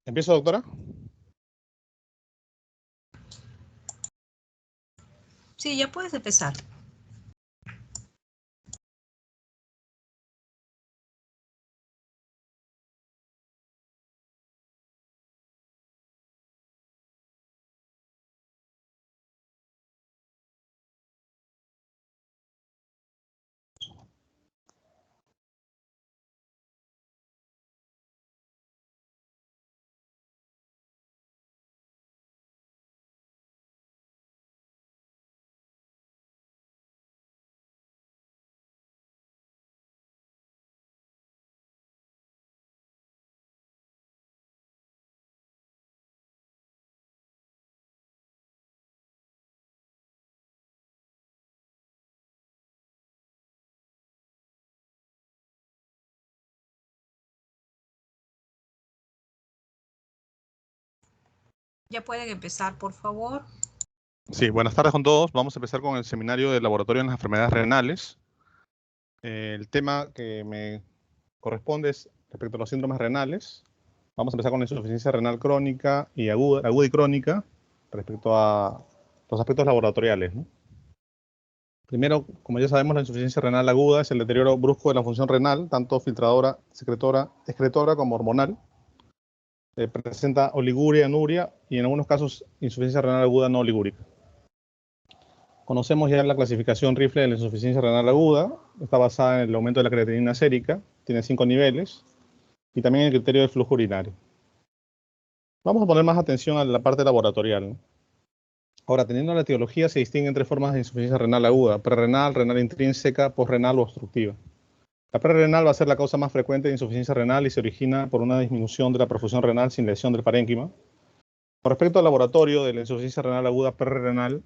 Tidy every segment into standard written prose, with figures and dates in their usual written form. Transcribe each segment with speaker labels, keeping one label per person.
Speaker 1: ¿Empiezo, doctora?
Speaker 2: Sí, ya puedes empezar. Ya pueden empezar, por favor.
Speaker 1: Sí, buenas tardes con todos. Vamos a empezar con el seminario del laboratorio en las enfermedades renales. El tema que me corresponde es respecto a los síndromes renales. Vamos a empezar con la insuficiencia renal crónica y aguda y crónica respecto a los aspectos laboratoriales, ¿no? Primero, como ya sabemos, la insuficiencia renal aguda es el deterioro brusco de la función renal, tanto filtradora, excretora como hormonal. Presenta oliguria, anuria y en algunos casos insuficiencia renal aguda no oligúrica. Conocemos ya la clasificación Rifle de la insuficiencia renal aguda. Está basada en el aumento de la creatinina sérica. Tiene 5 niveles. Y también el criterio del flujo urinario. Vamos a poner más atención a la parte laboratorial, ¿no? Ahora, teniendo la etiología, se distinguen tres formas de insuficiencia renal aguda: prerrenal, renal intrínseca, posrenal o obstructiva. La prerrenal va a ser la causa más frecuente de insuficiencia renal y se origina por una disminución de la perfusión renal sin lesión del parénquima. Con respecto al laboratorio de la insuficiencia renal aguda prerrenal,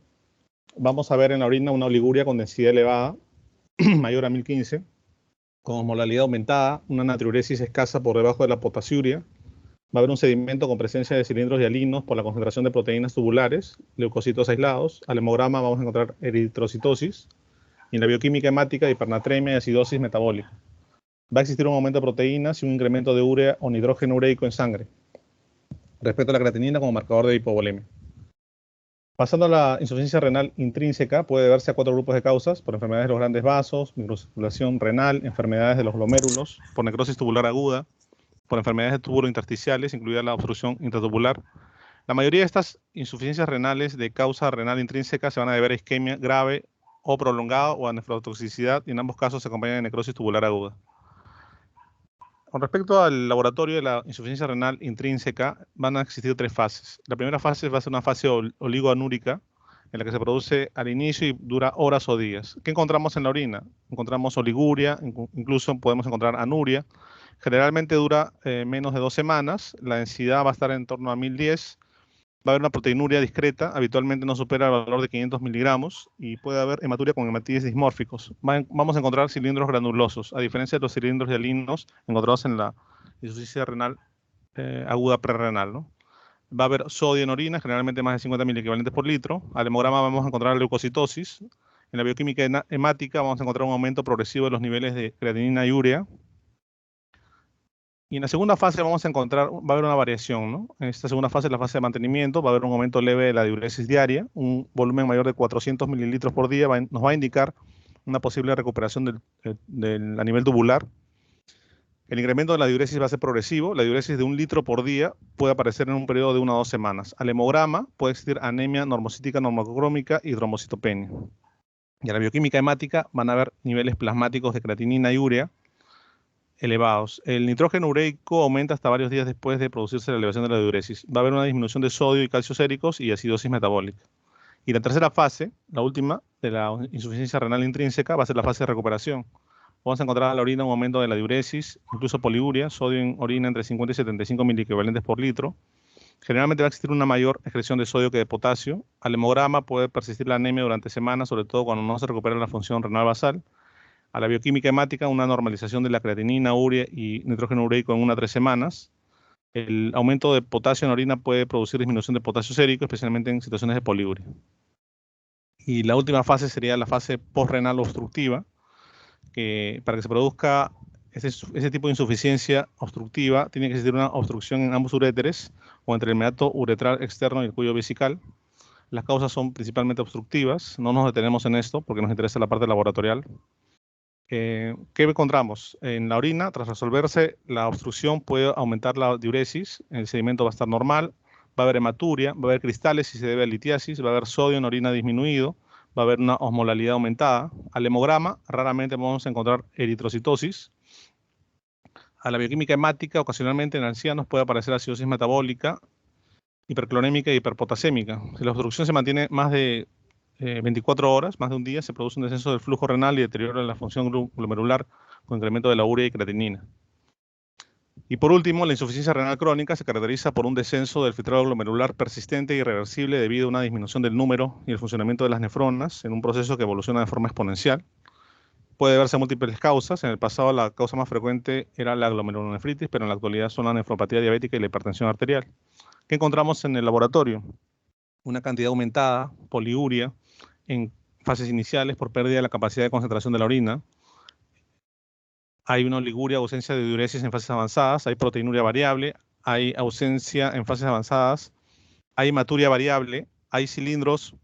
Speaker 1: vamos a ver en la orina una oliguria con densidad elevada, mayor a 1015, con osmolalidad aumentada, una natriuresis escasa por debajo de la potasiuria. Va a haber un sedimento con presencia de cilindros hialinos por la concentración de proteínas tubulares, leucocitos aislados. Al hemograma vamos a encontrar eritrocitosis. Y en la bioquímica hemática, hipernatremia y acidosis metabólica. Va a existir un aumento de proteínas y un incremento de urea o nitrógeno ureico en sangre, respecto a la creatinina como marcador de hipovolemia. Pasando a la insuficiencia renal intrínseca, puede deberse a 4 grupos de causas: por enfermedades de los grandes vasos, microcirculación renal, enfermedades de los glomérulos, por necrosis tubular aguda, por enfermedades de túbulo intersticiales, incluida la obstrucción intratubular. La mayoría de estas insuficiencias renales de causa renal intrínseca se van a deber a isquemia grave o prolongada o a nefrotoxicidad, y en ambos casos se acompañan de necrosis tubular aguda. Con respecto al laboratorio de la insuficiencia renal intrínseca, van a existir 3 fases. La primera fase va a ser una fase oligoanúrica, en la que se produce al inicio y dura horas o días. ¿Qué encontramos en la orina? Encontramos oliguria, incluso podemos encontrar anuria. Generalmente dura menos de 2 semanas. La densidad va a estar en torno a 1010. Va a haber una proteinuria discreta, habitualmente no supera el valor de 500 miligramos, y puede haber hematuria con hematíes dismórficos. Vamos a encontrar cilindros granulosos, a diferencia de los cilindros hialinos encontrados en la insuficiencia renal aguda prerrenal, ¿no? Va a haber sodio en orina, generalmente más de 50 miliequivalentes por litro. Al hemograma vamos a encontrar leucocitosis. En la bioquímica hemática vamos a encontrar un aumento progresivo de los niveles de creatinina y urea. Y en la segunda fase vamos a encontrar, va a haber una variación, ¿no? En esta segunda fase, la fase de mantenimiento, va a haber un aumento leve de la diuresis diaria, un volumen mayor de 400 mililitros por día, nos va a indicar una posible recuperación a nivel tubular. El incremento de la diuresis va a ser progresivo. La diuresis de 1 litro por día puede aparecer en un periodo de 1 a 2 semanas. Al hemograma puede existir anemia normocítica, normocrómica y trombocitopenia. Y a la bioquímica hemática van a haber niveles plasmáticos de creatinina y urea elevados. El nitrógeno ureico aumenta hasta varios días después de producirse la elevación de la diuresis. Va a haber una disminución de sodio y calcio séricos y acidosis metabólica. Y la tercera fase, la última, de la insuficiencia renal intrínseca, va a ser la fase de recuperación. Vamos a encontrar en la orina un aumento de la diuresis, incluso poliuria, sodio en orina entre 50 y 75 miliequivalentes por litro. Generalmente va a existir una mayor excreción de sodio que de potasio. Al hemograma puede persistir la anemia durante semanas, sobre todo cuando no se recupera la función renal basal. A la bioquímica hemática, una normalización de la creatinina, urea y nitrógeno ureico en 1 a 3 semanas. El aumento de potasio en orina puede producir disminución de potasio sérico, especialmente en situaciones de poliuria. Y la última fase sería la fase postrenal obstructiva, que para que se produzca ese tipo de insuficiencia obstructiva tiene que existir una obstrucción en ambos uréteres o entre el meato uretral externo y el cuello vesical. Las causas son principalmente obstructivas. No nos detenemos en esto porque nos interesa la parte laboratorial. ¿Qué encontramos? En la orina, tras resolverse la obstrucción, puede aumentar la diuresis, el sedimento va a estar normal, va a haber hematuria, va a haber cristales si se debe a litiasis, va a haber sodio en orina disminuido, va a haber una osmolalidad aumentada. Al hemograma, raramente vamos a encontrar eritrocitosis. A la bioquímica hemática, ocasionalmente en ancianos puede aparecer acidosis metabólica, hiperclorémica y hiperpotasémica. Si la obstrucción se mantiene más de 24 horas, más de un día, se produce un descenso del flujo renal y deterioro de la función glomerular con incremento de la urea y creatinina. Y por último, la insuficiencia renal crónica se caracteriza por un descenso del filtrado glomerular persistente e irreversible debido a una disminución del número y el funcionamiento de las nefronas en un proceso que evoluciona de forma exponencial. Puede deberse a múltiples causas. En el pasado la causa más frecuente era la glomerulonefritis, pero en la actualidad son la nefropatía diabética y la hipertensión arterial. ¿Qué encontramos en el laboratorio? Una cantidad aumentada, poliuria, en fases iniciales por pérdida de la capacidad de concentración de la orina. Hay una oliguria, ausencia de diuresis en fases avanzadas, hay proteinuria variable, hay ausencia en fases avanzadas, hay hematuria variable, hay cilindros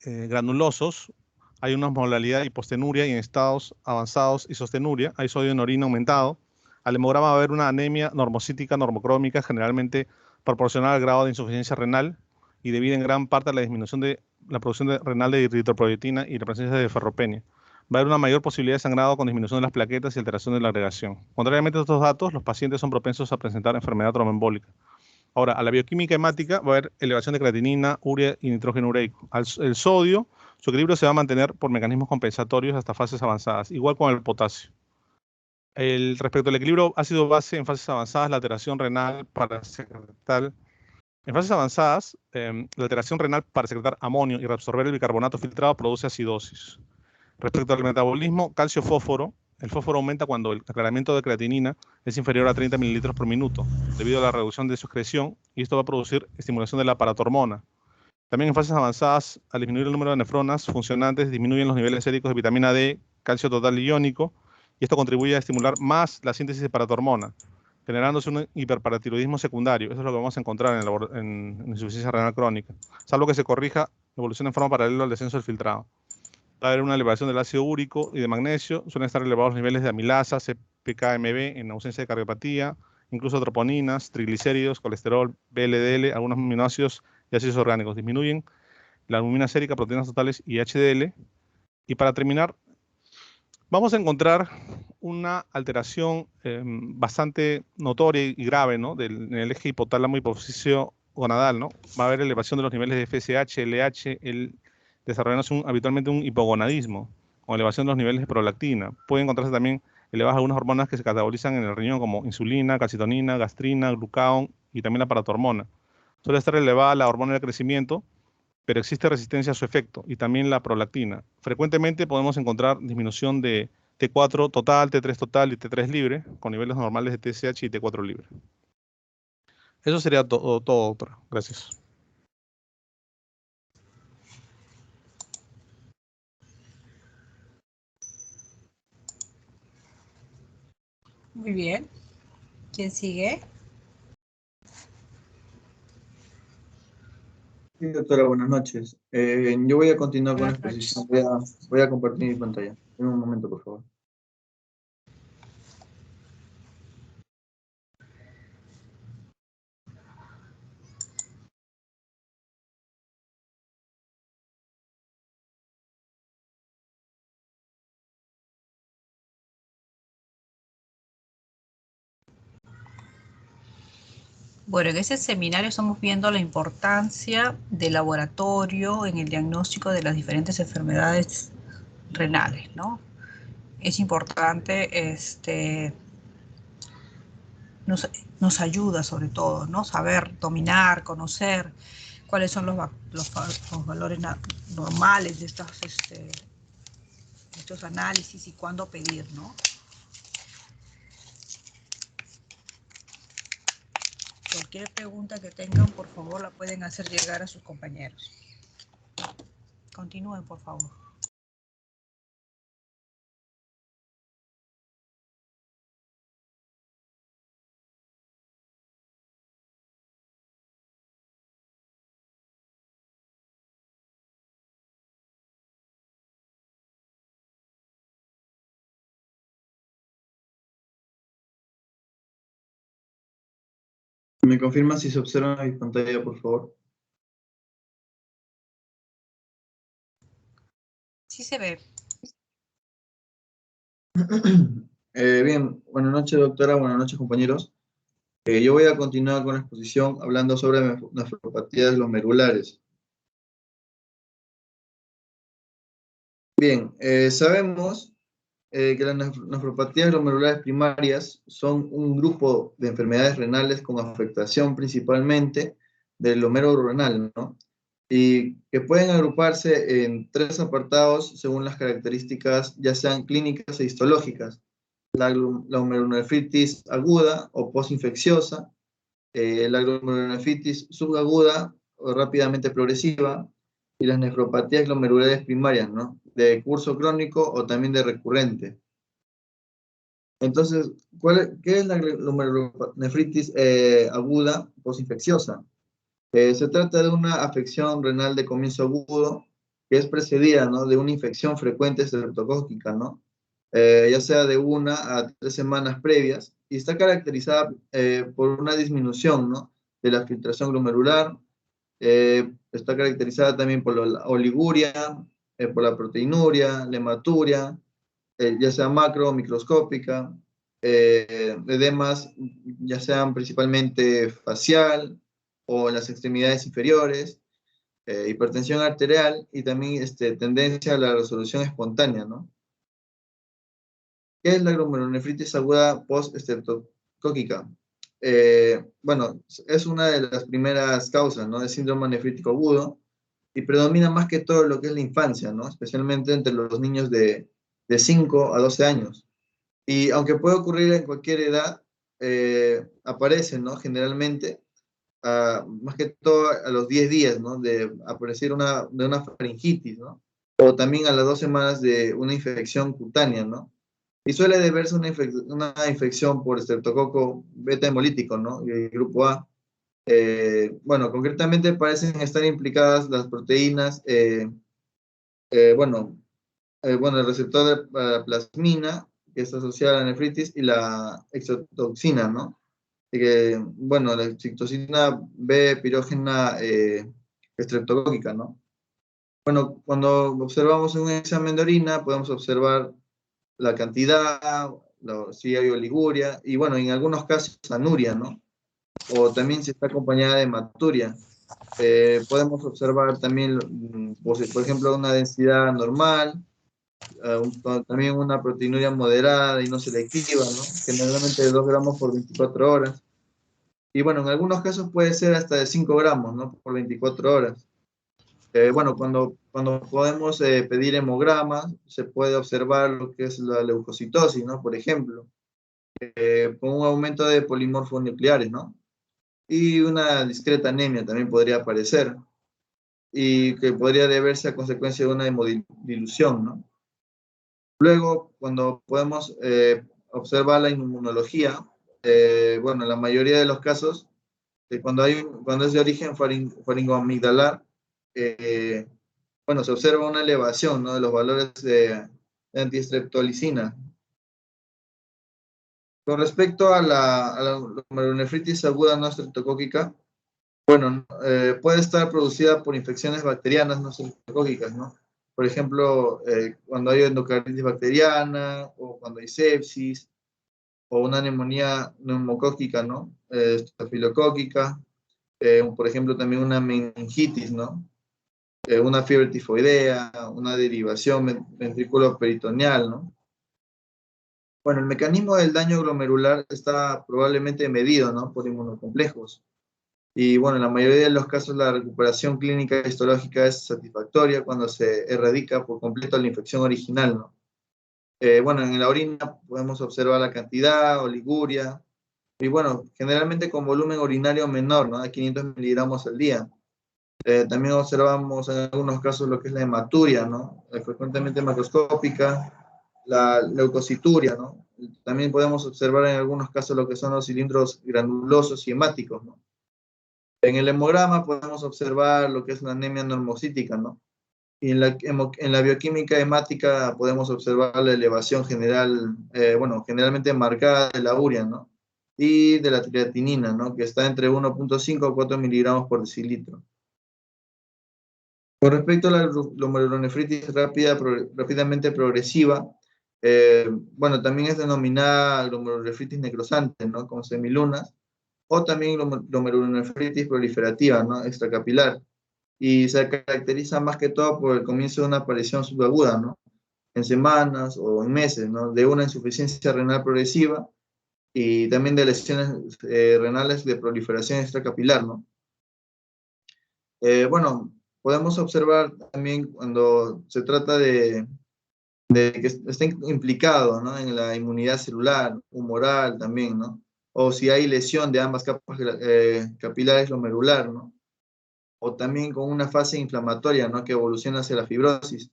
Speaker 1: granulosos, hay una osmolalidad de hipostenuria y en estados avanzados isostenuria, hay sodio en orina aumentado. Al hemograma va a haber una anemia normocítica, normocrómica, generalmente proporcional al grado de insuficiencia renal y debido en gran parte a la disminución de la producción renal de eritropoyetina y la presencia de ferropenia. Va a haber una mayor posibilidad de sangrado con disminución de las plaquetas y alteración de la agregación. Contrariamente a estos datos, los pacientes son propensos a presentar enfermedad tromboembólica. Ahora, a la bioquímica hemática va a haber elevación de creatinina, urea y nitrógeno ureico. El sodio, su equilibrio se va a mantener por mecanismos compensatorios hasta fases avanzadas, igual con el potasio. Respecto al equilibrio ácido-base en fases avanzadas, la alteración renal para secretar. En fases avanzadas, la alteración renal para secretar amonio y reabsorber el bicarbonato filtrado produce acidosis. Respecto al metabolismo, calcio-fósforo, el fósforo aumenta cuando el aclaramiento de creatinina es inferior a 30 mililitros por minuto, debido a la reducción de su excreción, y esto va a producir estimulación de la paratormona. También en fases avanzadas, al disminuir el número de nefronas funcionantes, disminuyen los niveles séricos de vitamina D, calcio total iónico, y esto contribuye a estimular más la síntesis de paratormona, generándose un hiperparatiroidismo secundario. Eso es lo que vamos a encontrar en insuficiencia renal crónica, salvo que se corrija, evoluciona en forma paralela al descenso del filtrado. Va a haber una elevación del ácido úrico y de magnesio, suelen estar elevados los niveles de amilasa, CPKMB en ausencia de cardiopatía, incluso troponinas, triglicéridos, colesterol, VLDL, algunos aminoácidos y ácidos orgánicos. Disminuyen la albúmina sérica, proteínas totales y HDL. Y para terminar, vamos a encontrar una alteración bastante notoria y grave, ¿no? En el eje hipotálamo hipofisio gonadal, ¿no? Va a haber elevación de los niveles de FSH, LH, desarrollándose habitualmente un hipogonadismo, con elevación de los niveles de prolactina. Puede encontrarse también elevadas algunas hormonas que se catabolizan en el riñón, como insulina, calcitonina, gastrina, glucagón y también la paratormona. Suele estar elevada la hormona del crecimiento, pero existe resistencia a su efecto, y también la prolactina. Frecuentemente podemos encontrar disminución de T4 total, T3 total y T3 libre, con niveles normales de TSH y T4 libre. Eso sería todo, doctora. Gracias.
Speaker 2: Muy bien. ¿Quién sigue?
Speaker 3: Sí, doctora, buenas noches. Yo voy a continuar con la
Speaker 2: Buenas noches.
Speaker 3: exposición. Voy a compartir mi pantalla. En un momento, por favor.
Speaker 2: Bueno, en ese seminario estamos viendo la importancia del laboratorio en el diagnóstico de las diferentes enfermedades renales, ¿no? Es importante, nos ayuda sobre todo, ¿no? Saber dominar, conocer cuáles son los valores normales de estos análisis y cuándo pedir, ¿no? Cualquier pregunta que tengan, por favor, la pueden hacer llegar a sus compañeros. Continúen, por favor.
Speaker 3: ¿Me confirma si se observa mi pantalla, por favor?
Speaker 2: Sí se ve.
Speaker 3: Bien, buenas noches, doctora, buenas noches, compañeros. Yo voy a continuar con la exposición hablando sobre nefropatías glomerulares. Bien, sabemos que las nefropatías glomerulares primarias son un grupo de enfermedades renales con afectación principalmente del glomero renal, ¿no? Y que pueden agruparse en tres apartados según las características, ya sean clínicas e histológicas: la glomerulonefritis aguda o postinfecciosa, la glomerulonefritis subaguda o rápidamente progresiva, y las nefropatías glomerulares primarias, ¿no? De curso crónico o también de recurrente. Entonces, ¿qué es la glomerulonefritis aguda postinfecciosa? Se trata de una afección renal de comienzo agudo que es precedida, ¿no?, de una infección frecuente estreptocócica, ¿no? Ya sea de 1 a 3 semanas previas, y está caracterizada por una disminución, ¿no?, de la filtración glomerular. Está caracterizada también por la oliguria, por la proteinuria, la hematuria, ya sea macro o microscópica, edemas, ya sean principalmente facial o en las extremidades inferiores, hipertensión arterial y también tendencia a la resolución espontánea, ¿no? ¿Qué es la glomerulonefritis aguda post-estreptocócica? Bueno, es una de las primeras causas, ¿no?, de síndrome nefrítico agudo, y predomina más que todo lo que es la infancia, ¿no?, especialmente entre los niños de 5 a 12 años. Y aunque puede ocurrir en cualquier edad, aparece, ¿no?, generalmente, más que todo a los 10 días, ¿no?, de aparecer de una faringitis, ¿no?, o también a las 2 semanas de una infección cutánea, ¿no? Y suele deberse a una infección por estreptococo beta hemolítico, ¿no?, y el grupo A. Bueno, concretamente parecen estar implicadas las proteínas, bueno, el receptor de plasmina, que está asociada a la nefritis, y la exotoxina, ¿no? Y que, bueno, la excitocina B pirógena estreptocócica, ¿no? Bueno, cuando observamos un examen de orina, podemos observar la cantidad, si hay oliguria, y bueno, en algunos casos anuria, ¿no? O también si está acompañada de hematuria. Podemos observar también, por ejemplo, una densidad normal, también una proteinuria moderada y no selectiva, ¿no?, generalmente de 2 gramos por 24 horas. Y bueno, en algunos casos puede ser hasta de 5 gramos, ¿no?, por 24 horas. Bueno, cuando podemos pedir hemogramas, se puede observar lo que es la leucocitosis, ¿no?, por ejemplo, con un aumento de polimorfonucleares, ¿no? Y una discreta anemia también podría aparecer, y que podría deberse a consecuencia de una hemodilución, ¿no? Luego, cuando podemos observar la inmunología, bueno, en la mayoría de los casos, cuando es de origen faringoamigdalar, eh, bueno, se observa una elevación, ¿no?, de los valores de antiestreptolicina. Con respecto a la glomerulonefritis aguda no estreptocócica, bueno, puede estar producida por infecciones bacterianas no estreptocócicas, ¿no? Por ejemplo, cuando hay endocarditis bacteriana, o cuando hay sepsis, o una neumonía neumocócica, ¿no? Estafilocócica, por ejemplo, también una meningitis, ¿no? Una fiebre tifoidea, una derivación ventrículo-peritoneal, ¿no? Bueno, el mecanismo del daño glomerular está probablemente medido, ¿no?, por inmunocomplejos. Y bueno, en la mayoría de los casos la recuperación clínica histológica es satisfactoria cuando se erradica por completo la infección original, ¿no? Bueno, en la orina podemos observar la cantidad, oliguria, y bueno, generalmente con volumen urinario menor, ¿no?, de 500 miligramos al día. También observamos en algunos casos lo que es la hematuria, ¿no?, frecuentemente macroscópica, la leucocituria, ¿no? También podemos observar en algunos casos lo que son los cilindros granulosos y hemáticos, ¿no? En el hemograma podemos observar lo que es la anemia normocítica, ¿no? Y en la bioquímica hemática podemos observar la elevación general, bueno, generalmente marcada de la urea, ¿no? y de la creatinina, ¿no? Que está entre 1.5 a 4 miligramos por decilitro. Con respecto a la glomerulonefritis rápidamente progresiva, bueno, también es denominada glomerulonefritis necrosante, ¿no? Con semilunas, o también glomerulonefritis proliferativa, ¿no? Extracapilar. Y se caracteriza más que todo por el comienzo de una aparición subaguda, ¿no? En semanas o en meses, ¿no? De una insuficiencia renal progresiva y también de lesiones renales de proliferación extracapilar, ¿no? Bueno, podemos observar también cuando se trata de que esté implicado, ¿no? En la inmunidad celular, humoral también, ¿no? O si hay lesión de ambas capas capilares glomerular, ¿no? O también con una fase inflamatoria, ¿no? Que evoluciona hacia la fibrosis.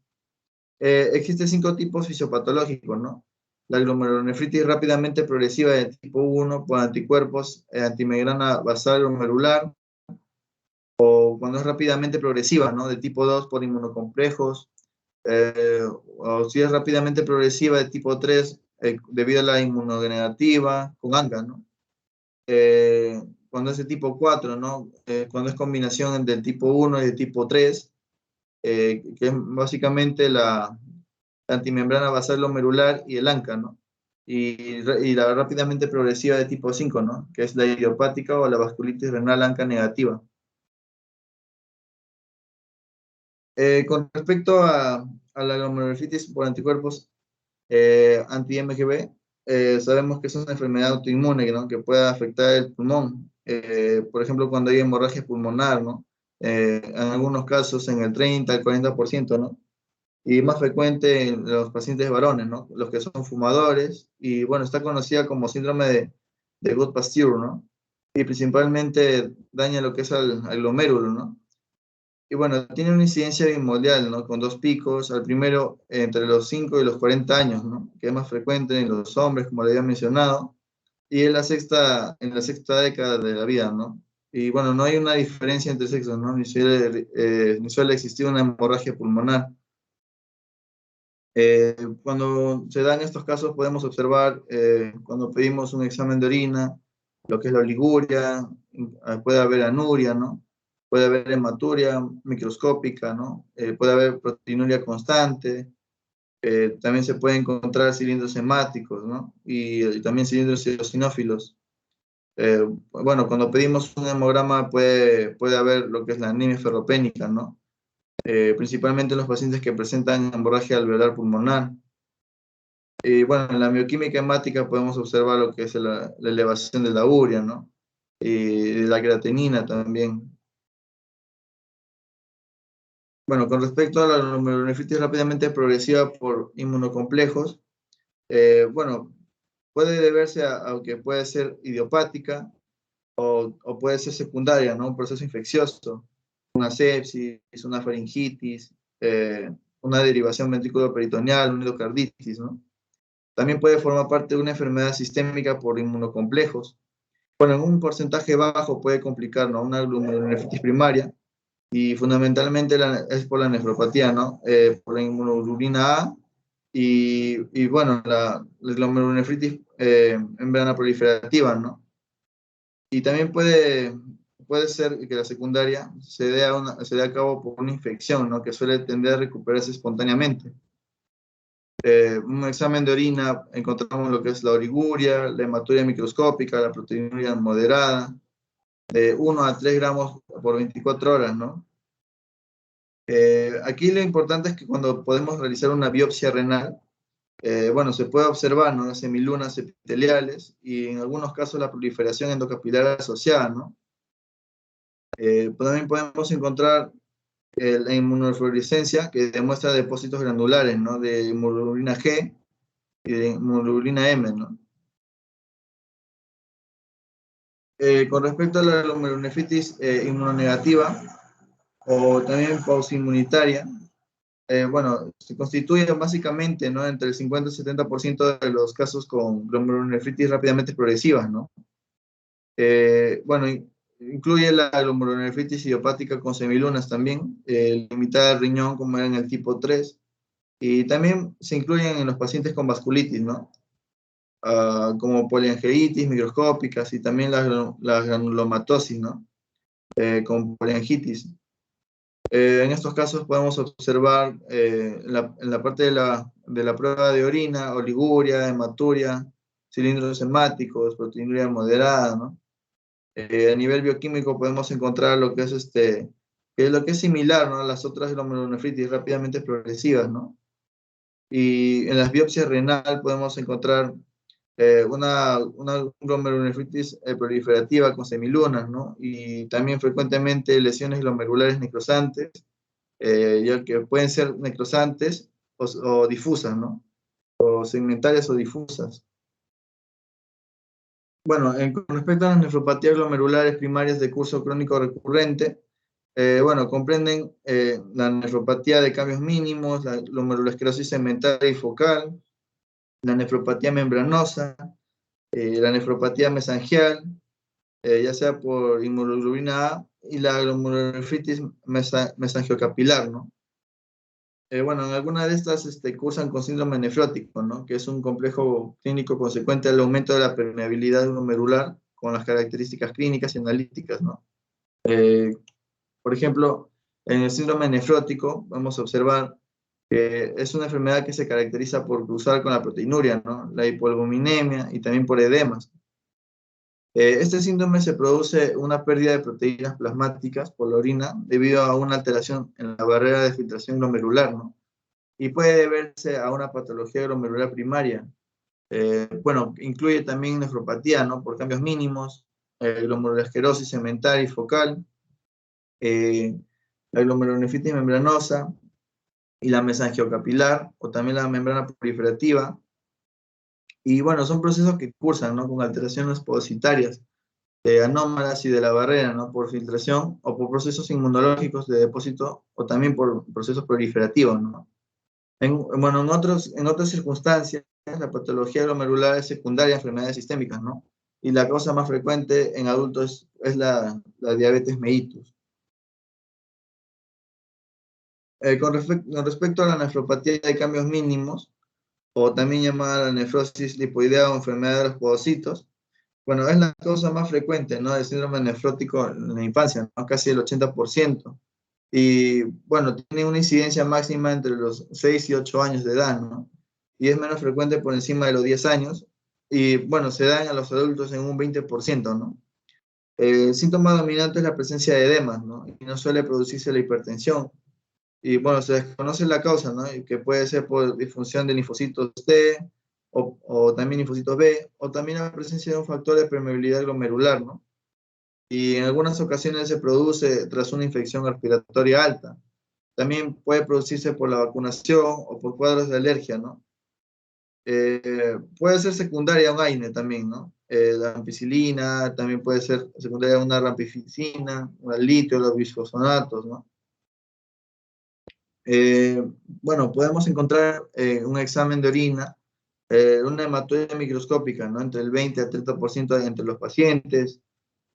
Speaker 3: Existen 5 tipos fisiopatológicos, ¿no? La glomerulonefritis rápidamente progresiva de tipo 1 por anticuerpos antimembrana basal glomerular, o cuando es rápidamente progresiva, ¿no? De tipo 2 por inmunocomplejos, o si es rápidamente progresiva de tipo 3 debido a la inmunodenegativa con ANCA, ¿no? Cuando es de tipo 4, ¿no? Cuando es combinación del tipo 1 y de tipo 3, que es básicamente la antimembrana basal glomerular y el ANCA, ¿no? Y la rápidamente progresiva de tipo 5, ¿no? Que es la idiopática o la vasculitis renal ANCA negativa. Con respecto a la glomerulonefritis por anticuerpos anti-MGB, sabemos que es una enfermedad autoinmune, ¿no? Que puede afectar el pulmón. Por ejemplo, cuando hay hemorragia pulmonar, ¿no? En algunos casos en el 30 al 40%, ¿no? Y más frecuente en los pacientes varones, ¿no? Los que son fumadores, y bueno, está conocida como síndrome de Good-Pasteur, ¿no? Y principalmente daña lo que es al glomérulo, ¿no? Y bueno, tiene una incidencia bimodial, ¿no? Con 2 picos, al primero entre los 5 y los 40 años, ¿no? Que es más frecuente en los hombres, como le había mencionado, y en la sexta década de la vida, ¿no? Y bueno, no hay una diferencia entre sexos, ¿no? Ni suele existir una hemorragia pulmonar. Cuando se dan estos casos podemos observar cuando pedimos un examen de orina, lo que es la oliguria, puede haber anuria, ¿no? Puede haber hematuria microscópica, ¿no? Puede haber proteinuria constante, también se pueden encontrar cilindros hemáticos, ¿no? Y también cilindros eosinófilos. Bueno, cuando pedimos un hemograma puede haber lo que es la anemia ferropénica, ¿no? Principalmente en los pacientes que presentan hemorragia alveolar pulmonar. Y bueno, en la bioquímica hemática podemos observar lo que es la elevación de la urea, ¿no? Y de la creatinina también. Bueno, con respecto a la glomerulonefritis rápidamente progresiva por inmunocomplejos, bueno, puede deberse a que puede ser idiopática o puede ser secundaria, ¿no? Un proceso infeccioso, una sepsis, una faringitis, una derivación ventrículo-peritoneal, una endocarditis, ¿no? También puede formar parte de una enfermedad sistémica por inmunocomplejos. Bueno, en un porcentaje bajo puede complicar, ¿no? Una glomerulonefritis primaria y fundamentalmente es por la nefropatía, ¿no? Por la inmunoglobulina A y bueno, la glomerulonefritis membrana proliferativa, ¿no? Y también puede ser que la secundaria se dé a cabo por una infección, ¿no? Que suele tender a recuperarse espontáneamente. Un examen de orina encontramos lo que es la oliguria, la hematuria microscópica, la proteinuria moderada, de 1 a 3 gramos por 24 horas, ¿no? Aquí lo importante es que cuando podemos realizar una biopsia renal, bueno, se puede observar, ¿no? Las semilunas epiteliales y en algunos casos la proliferación endocapilar asociada, ¿no? También podemos encontrar la inmunofluorescencia que demuestra depósitos granulares, ¿no? De hemoglobina G y de hemoglobina M, ¿no? Con respecto a la glomerulonefritis inmunonegativa o también pausinmunitaria, bueno, se constituyen básicamente, ¿no? Entre el 50 y 70% de los casos con glomerulonefritis rápidamente progresivas, ¿no? Bueno, incluye la glomerulonefritis idiopática con semilunas también, limitada al riñón como era en el tipo 3, y también se incluyen en los pacientes con vasculitis, ¿no? como poliangiitis microscópicas y también la granulomatosis, ¿no? Con poliangitis. En estos casos podemos observar en la parte de la prueba de orina, oliguria, hematuria, cilindros hemáticos, proteinuria moderada, ¿no? A nivel bioquímico podemos encontrar lo que es similar, ¿no?, a las otras glomerulonefritis rápidamente progresivas, ¿no? Y en las biopsias renal podemos encontrar una glomerulonefritis proliferativa con semilunas, ¿no? Y también frecuentemente lesiones glomerulares necrosantes, ya que pueden ser necrosantes o difusas, ¿no? O segmentarias o difusas. Bueno, con respecto a las nefropatías glomerulares primarias de curso crónico recurrente, bueno, comprenden la nefropatía de cambios mínimos, la glomerulosclerosis segmentaria y focal, la nefropatía membranosa, la nefropatía mesangial, ya sea por inmunoglobulina A, y la glomerulonefritis mesangiocapilar, ¿no? Bueno, en algunas de estas cursan con síndrome nefrótico, ¿no?, que es un complejo clínico consecuente al aumento de la permeabilidad glomerular con las características clínicas y analíticas, ¿no? Por ejemplo, en el síndrome nefrótico vamos a observar que es una enfermedad que se caracteriza por cruzar con la proteinuria, ¿no?, la hipoalbuminemia y también por edemas. Este síndrome se produce una pérdida de proteínas plasmáticas por la orina debido a una alteración en la barrera de filtración glomerular, ¿no? Y puede deberse a una patología glomerular primaria. Bueno, incluye también nefropatía, ¿no?, por cambios mínimos, glomerulosclerosis segmentaria y focal, la glomerulonefritis membranosa y la mesangiocapilar, o también la membrana proliferativa. Y bueno, son procesos que cursan, ¿no?, con alteraciones podocitarias, anómalas y de la barrera, ¿no?, por filtración o por procesos inmunológicos de depósito, o también por procesos proliferativos, ¿no? Bueno, en otras circunstancias, la patología glomerular es secundaria a enfermedades sistémicas, ¿no? Y la causa más frecuente en adultos es la diabetes mellitus. Con respecto a la nefropatía de cambios mínimos, o también llamada la nefrosis lipoidea o enfermedad de los podocitos, bueno, es la causa más frecuente, ¿no?, de síndrome nefrótico en la infancia, ¿no?, casi el 80%. Y bueno, tiene una incidencia máxima entre los 6 y 8 años de edad, ¿no? Y es menos frecuente por encima de los 10 años. Y bueno, se dan a los adultos en un 20%, ¿no? El síntoma dominante es la presencia de edemas, ¿no? Y no suele producirse la hipertensión. Y bueno, se desconoce la causa, ¿no?, y que puede ser por disfunción de linfocitos T o también linfocitos B, o también la presencia de un factor de permeabilidad glomerular, ¿no? Y en algunas ocasiones se produce tras una infección respiratoria alta. También puede producirse por la vacunación o por cuadros de alergia, ¿no? Puede ser secundaria a un AINE también, ¿no? La ampicilina, también puede ser secundaria a una rampicina, al litio, los bisfosfonatos, ¿no? Bueno, podemos encontrar un examen de orina, una hematuria microscópica, ¿no?, entre el 20 a 30% entre los pacientes,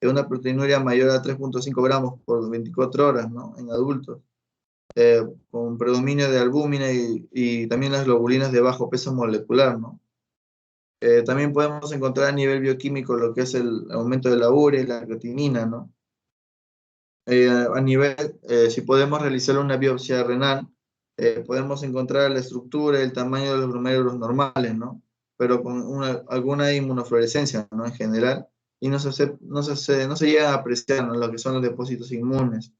Speaker 3: una proteinuria mayor a 3.5 gramos por 24 horas, ¿no?, en adultos, con predominio de albúmina y también las globulinas de bajo peso molecular, ¿no? También podemos encontrar a nivel bioquímico lo que es el aumento de la urea y la creatinina, ¿no? Si podemos realizar una biopsia renal, podemos encontrar la estructura y el tamaño de los glomérulos normales, ¿no?, pero con alguna inmunofluorescencia, ¿no?, en general, y no se llega a apreciar, ¿no?, lo que son los depósitos inmunes.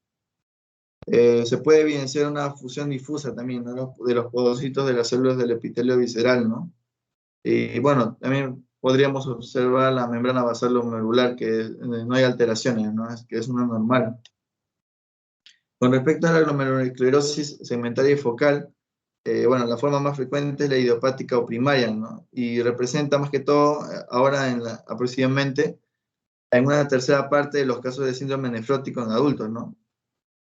Speaker 3: Se puede evidenciar una fusión difusa también, ¿no?, de los podocitos de las células del epitelio visceral, ¿no? Y bueno, también podríamos observar la membrana basal glomerular, que no hay alteraciones, ¿no?, que es una normal. Con respecto a la glomerulosclerosis segmentaria y focal, bueno, la forma más frecuente es la idiopática o primaria, ¿no? Y representa más que todo, ahora aproximadamente, en una tercera parte de los casos de síndrome nefrótico en adultos, ¿no?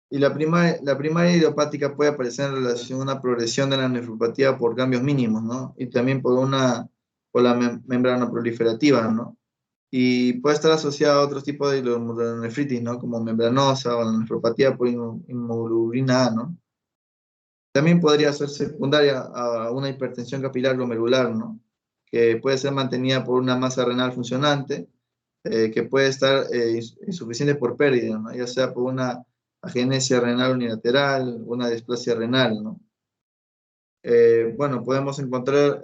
Speaker 3: Y la primaria idiopática puede aparecer en relación a una progresión de la nefropatía por cambios mínimos, ¿no? Y también por la membrana proliferativa, ¿no? Y puede estar asociada a otros tipos de glomerulonefritis, ¿no?, como membranosa o la nefropatía por inmunoglobulina A, ¿no? También podría ser secundaria a una hipertensión capilar glomerular, ¿no?, que puede ser mantenida por una masa renal funcionante, que puede estar insuficiente por pérdida, ¿no? Ya sea por una agenesia renal unilateral, una displasia renal, ¿no? Bueno, podemos encontrar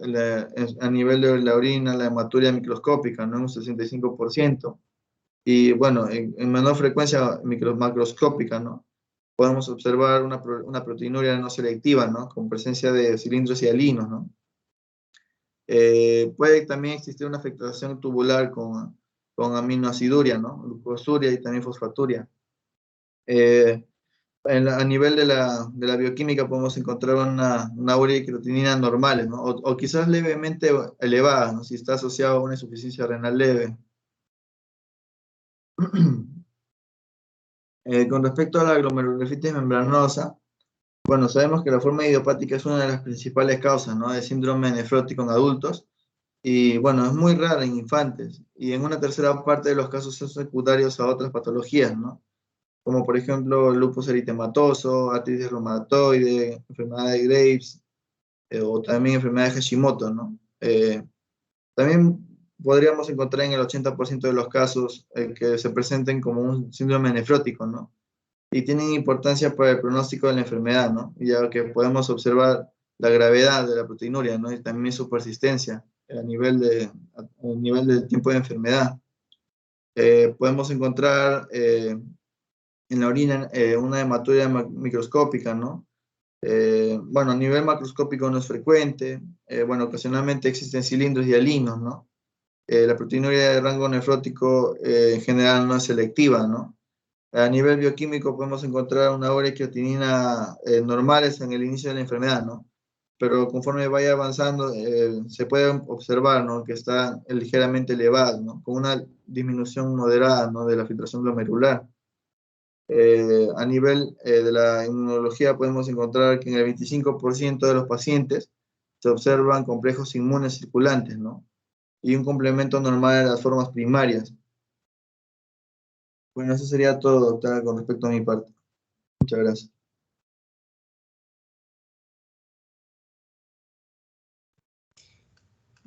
Speaker 3: a nivel de la orina la hematuria microscópica, ¿no? En un 65%. Y bueno, en menor frecuencia macroscópica, ¿no? Podemos observar una proteinuria no selectiva, ¿no? Con presencia de cilindros y hialinos, ¿no? Puede también existir una afectación tubular con aminoaciduria, ¿no? Glucosuria y también fosfaturia. A nivel de la bioquímica podemos encontrar una urea y creatinina normales, ¿no? O quizás levemente elevadas, ¿no? Si está asociado a una insuficiencia renal leve. Con respecto a la glomerulonefritis membranosa, bueno, sabemos que la forma idiopática es una de las principales causas, ¿no? De síndrome nefrótico en adultos. Y bueno, es muy rara en infantes. Y en una tercera parte de los casos son secundarios a otras patologías, ¿no? Como por ejemplo lupus eritematoso, artritis reumatoide, enfermedad de Graves, o también enfermedad de Hashimoto, ¿no? También podríamos encontrar en el 80% de los casos que se presenten como un síndrome nefrótico, ¿no? Y tienen importancia para el pronóstico de la enfermedad, ¿no? Ya que podemos observar la gravedad de la proteinuria, ¿no? Y también su persistencia a nivel del tiempo de enfermedad. Podemos encontrar en la orina una hematuria microscópica, ¿no? Bueno, a nivel macroscópico no es frecuente. Bueno, ocasionalmente existen cilindros y hialinos, ¿no? La proteinuria de rango nefrótico en general no es selectiva, ¿no? A nivel bioquímico podemos encontrar una urea y creatinina normales en el inicio de la enfermedad, ¿no? Pero conforme vaya avanzando, se puede observar, ¿no? Que está ligeramente elevada, ¿no? Con una disminución moderada, ¿no? De la filtración glomerular. A nivel de la inmunología podemos encontrar que en el 25% de los pacientes se observan complejos inmunes circulantes, ¿no? Y un complemento normal de las formas primarias. Bueno, eso sería todo, doctora, con respecto a mi parte. Muchas gracias.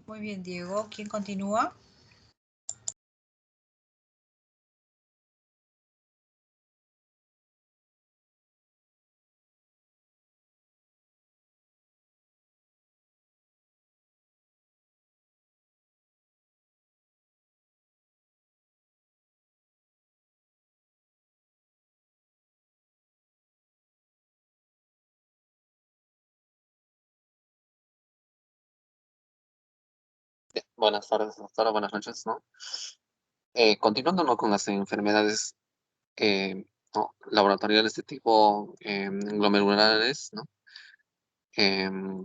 Speaker 2: Muy bien, Diego. ¿Quién continúa?
Speaker 4: Buenas tardes, doctora, buenas noches, ¿no? Continuando, ¿no? Con las enfermedades ¿no? laboratoriales de tipo glomerulares, ¿no? Em,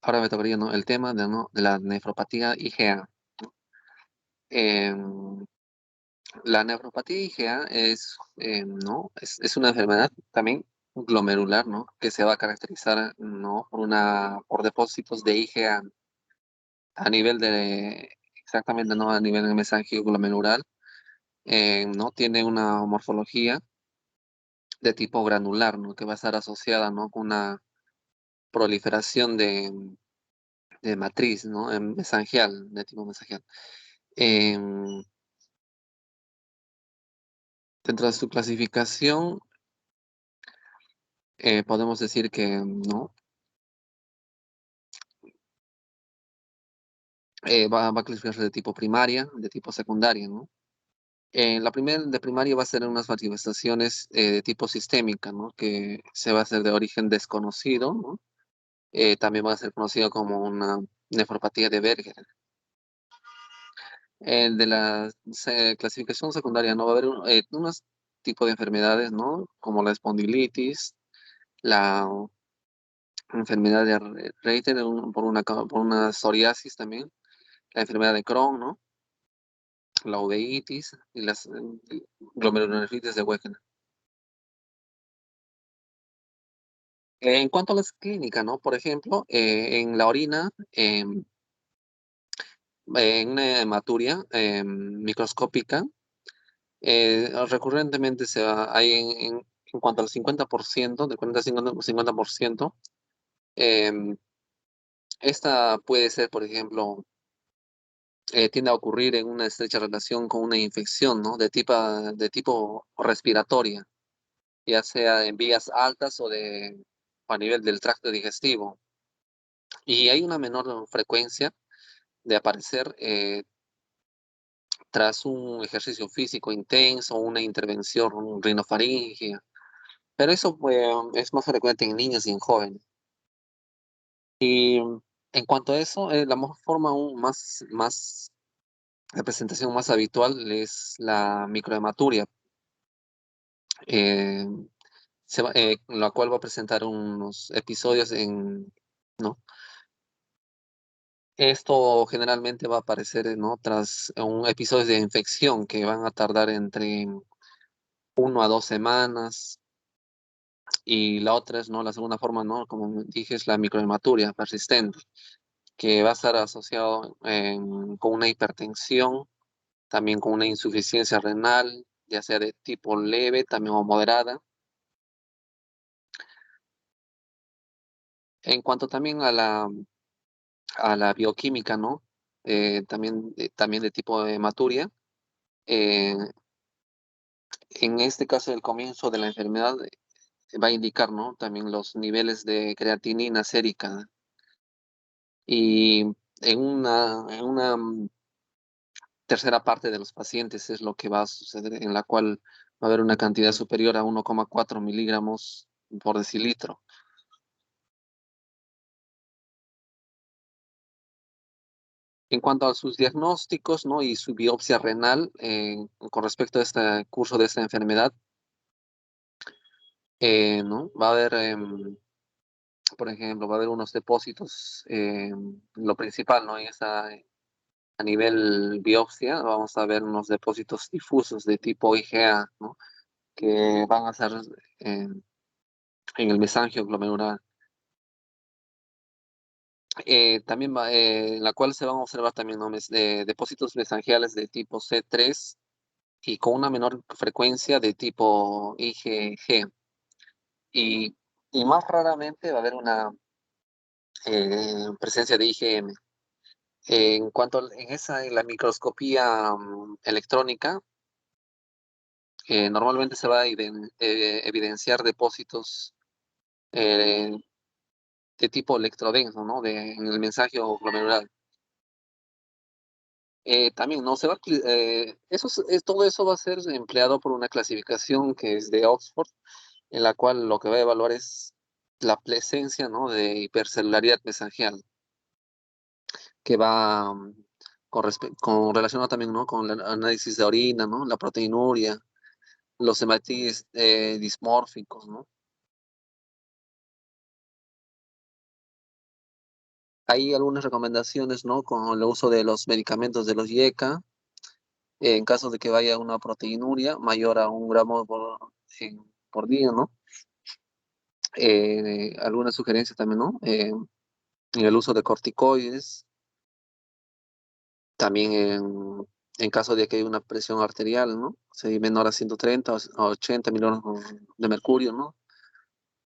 Speaker 4: Ahora me tocaría, ¿no? El tema de, ¿no? de la nefropatía IgA, ¿no? Em, la nefropatía IgA ¿no? Es una enfermedad también glomerular, ¿no? Que se va a caracterizar, ¿no? Por depósitos de IgA a nivel de, exactamente, ¿no? A nivel de mesangio glomerular. ¿No? Tiene una morfología de tipo granular, ¿no? Que va a estar asociada, ¿no? Con una proliferación de matriz, ¿no? Mesangial, de tipo mesangial. Em, Dentro de su clasificación, podemos decir que, ¿no? Va a clasificarse de tipo primaria, de tipo secundaria, ¿no? La primera de primaria va a ser unas manifestaciones de tipo sistémica, ¿no? Que se va a hacer de origen desconocido, ¿no? También va a ser conocido como una nefropatía de Berger. El de la clasificación secundaria, ¿no? Va a haber unos tipos de enfermedades, ¿no? Como la espondilitis, la enfermedad de Reiter por una psoriasis también, la enfermedad de Crohn, ¿no? La uveitis y las glomerulonefritis de Wegener. En cuanto a las clínicas, ¿no? Por ejemplo, en la orina, en una hematuria microscópica, recurrentemente hay en cuanto al 50%, de 40 a 50%, Esta puede ser, por ejemplo, tiende a ocurrir en una estrecha relación con una infección, ¿no? De tipo respiratoria, ya sea en vías altas o a nivel del tracto digestivo. Y hay una menor frecuencia de aparecer tras un ejercicio físico intenso, una intervención rinofaríngea, pero eso es más frecuente en niños y en jóvenes. Y en cuanto a eso, la forma aún la presentación más habitual es la microhematuria, eh, la cual va a presentar unos episodios ¿no? Esto generalmente va a aparecer, ¿no? Tras un episodio de infección que van a tardar entre 1 a 2 semanas. Y la otra es, ¿no? La segunda forma, ¿no? Como dije, es la microhematuria persistente, que va a estar asociado con una hipertensión, también con una insuficiencia renal, ya sea de tipo leve, también o moderada. En cuanto también a la bioquímica, ¿no? También de tipo hematuria. eh, en este caso, el comienzo de la enfermedad va a indicar, ¿no? También los niveles de creatinina sérica. Y en una tercera parte de los pacientes es lo que va a suceder, en la cual va a haber una cantidad superior a 1,4 miligramos por decilitro. En cuanto a sus diagnósticos, ¿no? Y su biopsia renal, con respecto a este curso de esta enfermedad, ¿no? Va a haber, por ejemplo, va a haber unos depósitos, lo principal, ¿no? A nivel biopsia, vamos a ver unos depósitos difusos de tipo IgA, ¿no? Que van a ser eh, en el mesangio glomerular. También en la cual se van a observar también, ¿no? Depósitos mesangiales de tipo C3 y con una menor frecuencia de tipo IgG. Y, y más raramente va a haber una presencia de IgM. En la microscopía electrónica, normalmente se va a evidenciar depósitos eh, de tipo electrodenso, ¿no? En el mensajero glomerular. También, ¿no? Todo eso va a ser empleado por una clasificación que es de Oxford, en la cual lo que va a evaluar es la presencia, ¿no? De hipercelularidad mesangial, que va relacionado también, ¿no? Con el análisis de orina, ¿no? La proteinuria, los hematíes dismórficos, ¿no? Hay algunas recomendaciones, ¿no? Con el uso de los medicamentos de los IECA, en caso de que vaya una proteinuria mayor a 1 gramo por día, ¿no? Algunas sugerencias también, ¿no? En el uso de corticoides, también en caso de que haya una presión arterial, ¿no? Si menor a 130 o 80 miligramos de mercurio, ¿no?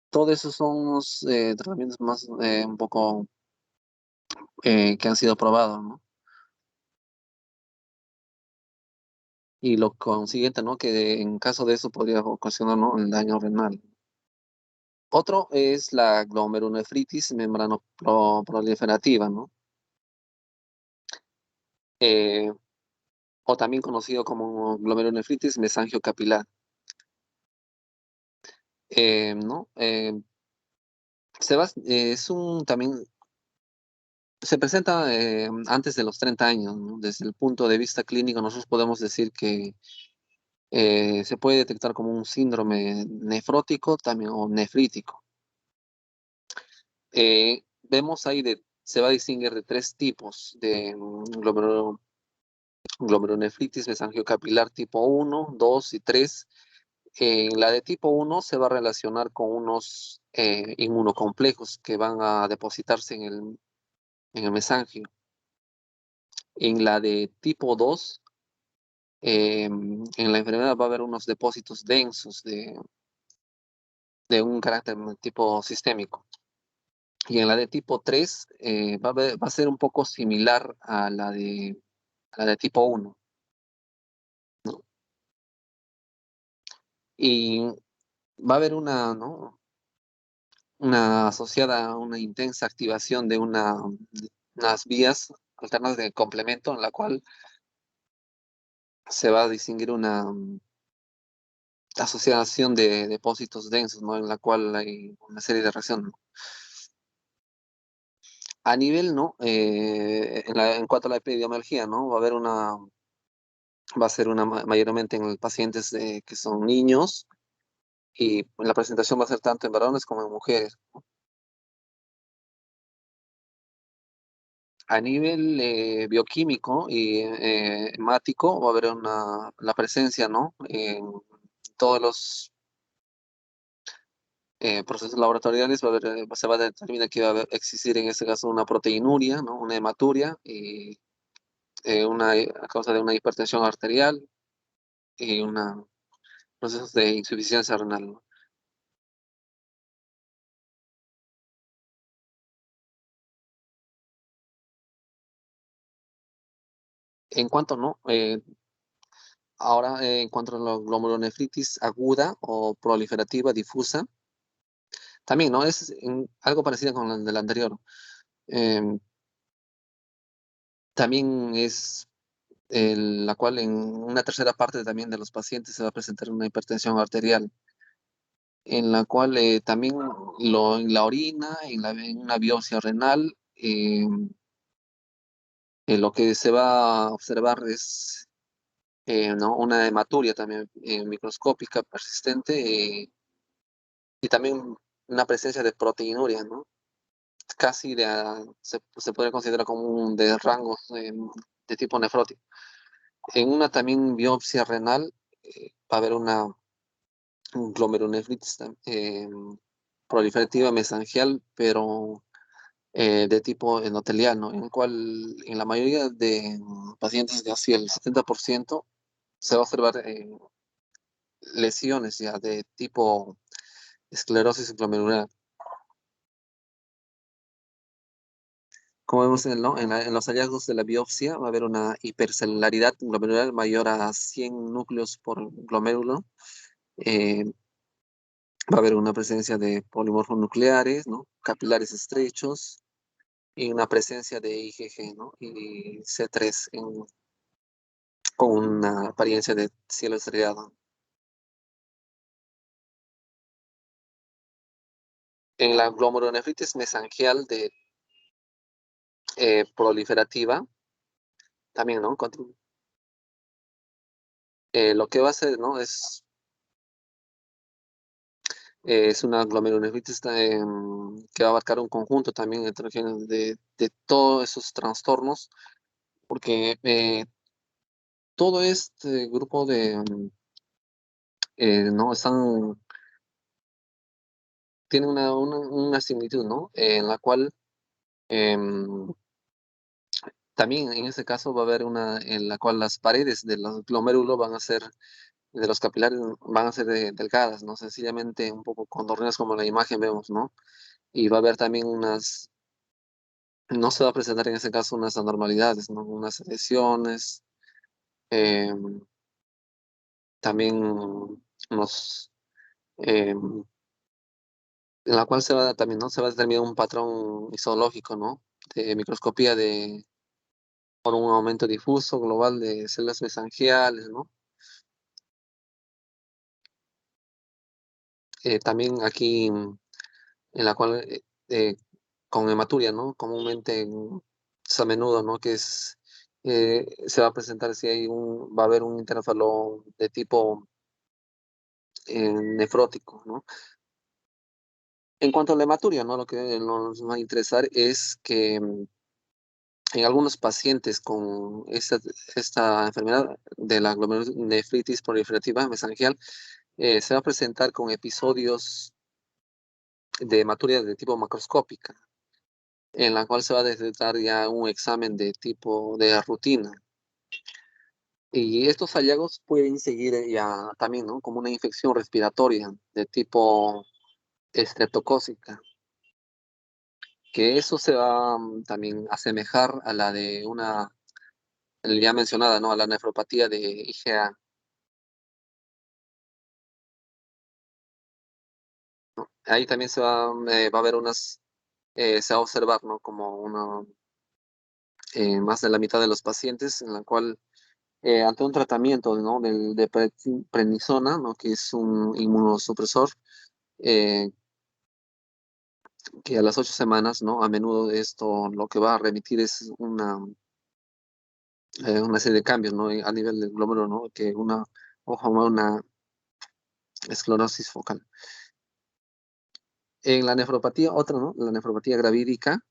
Speaker 4: Todos esos son los tratamientos más un poco que han sido probados, ¿no? Y lo consiguiente, ¿no? Que en caso de eso podría ocasionar, ¿no? El daño renal. Otro es la glomerulonefritis membranoproliferativa, ¿no? Eh, o también conocido como glomerulonefritis mesangiocapilar. ¿No? También se presenta antes de los 30 años, ¿no? Desde el punto de vista clínico, nosotros podemos decir que se puede detectar como un síndrome nefrótico también o nefrítico. Vemos ahí se va a distinguir de 3 tipos de glomerulonefritis mesangiocapilar tipo 1, 2 y 3. La de tipo 1 se va a relacionar con unos inmunocomplejos que van a depositarse en el mesangio. En la de tipo 2, en la enfermedad va a haber unos depósitos densos de un carácter tipo sistémico. Y en la de tipo 3 va a ser un poco similar a la de tipo 1, ¿no? Y va a haber una, ¿no? Una asociada a una intensa activación de unas vías alternas de complemento en la cual se va a distinguir una asociación de depósitos densos, ¿no? En la cual hay una serie de reacciones. A nivel, ¿no? En cuanto a la epidemiología, ¿no? Va a ser mayormente en pacientes que son niños y la presentación va a ser tanto en varones como en mujeres. A nivel bioquímico y hemático va a haber la presencia, ¿no? En todos los procesos laboratoriales se va a determinar que va a existir en este caso una proteinuria, ¿no? Una hematuria y a causa de una hipertensión arterial y procesos de insuficiencia renal, ¿no? En cuanto, ¿no? Ahora, en cuanto a la glomerulonefritis aguda o proliferativa difusa, también, ¿no? Es algo parecido con la del anterior. Em, También es la cual en una tercera parte también de los pacientes se va a presentar una hipertensión arterial, en la cual también en la orina, en una biopsia renal, lo que se va a observar es ¿no? Una hematuria también microscópica persistente y también una presencia de proteinuria, ¿no? Casi se podría considerar como de rangos de tipo nefrótico. En una también biopsia renal va a haber una glomerulonefritis proliferativa mesangial, pero de tipo endotelial, ¿no? En el cual en la mayoría de pacientes, de así el 70%, se va a observar lesiones ya de tipo esclerosis glomerular. Como vemos en los hallazgos de la biopsia, va a haber una hipercelularidad glomerular mayor a 100 núcleos por glomérulo. Eh, Va a haber una presencia de polimorfos nucleares, ¿no? Capilares estrechos y una presencia de IgG, ¿no? Y C3 con una apariencia de cielo estrellado. En la glomerulonefritis mesangial proliferativa, también, ¿no? Lo que va a hacer, ¿no? Es una glomerulonefritis que va a abarcar un conjunto también heterogéneo de todos esos trastornos, porque todo este grupo ¿no? Tiene una similitud, ¿no? En la cual em, también en este caso va a haber en la cual las paredes de los glomérulos de los capilares van a ser delgadas, ¿no? Sencillamente un poco condorreadas como en la imagen vemos, ¿no? Y va a haber también no se va a presentar en ese caso unas anormalidades, ¿no? Unas lesiones, em, también unos, em, en la cual también, ¿no? Se va a determinar un patrón histológico, ¿no? De microscopía por un aumento difuso global de células mesangiales, ¿no? También aquí en la cual con hematuria, ¿no? Comúnmente es a menudo, ¿no? Se va a presentar si va a haber un interfalo de tipo nefrótico, ¿no? En cuanto a la hematuria, ¿no? Lo que nos va a interesar es que en algunos pacientes con esta enfermedad de la glomerulonefritis proliferativa mesangial, se va a presentar con episodios de hematuria de tipo macroscópica, en la cual se va a detectar ya un examen de tipo de rutina. Y estos hallazgos pueden seguir ya también, ¿no? Como una infección respiratoria de tipo estreptocócica. que eso se va también a asemejar a la de una, ya mencionada, ¿no? A la nefropatía de IgA. Ahí también va a haber se va a observar, ¿no? Como más de la mitad de los pacientes, en la cual ante un tratamiento, ¿no? de prednisona, ¿no? Que es un inmunosupresor, eh, que a las 8 semanas, ¿no? A menudo esto lo que va a remitir es una serie de cambios, ¿no? A nivel del glóbulo, ¿no? Que una esclerosis focal. En la nefropatía, otra, ¿no? La nefropatía gravídica,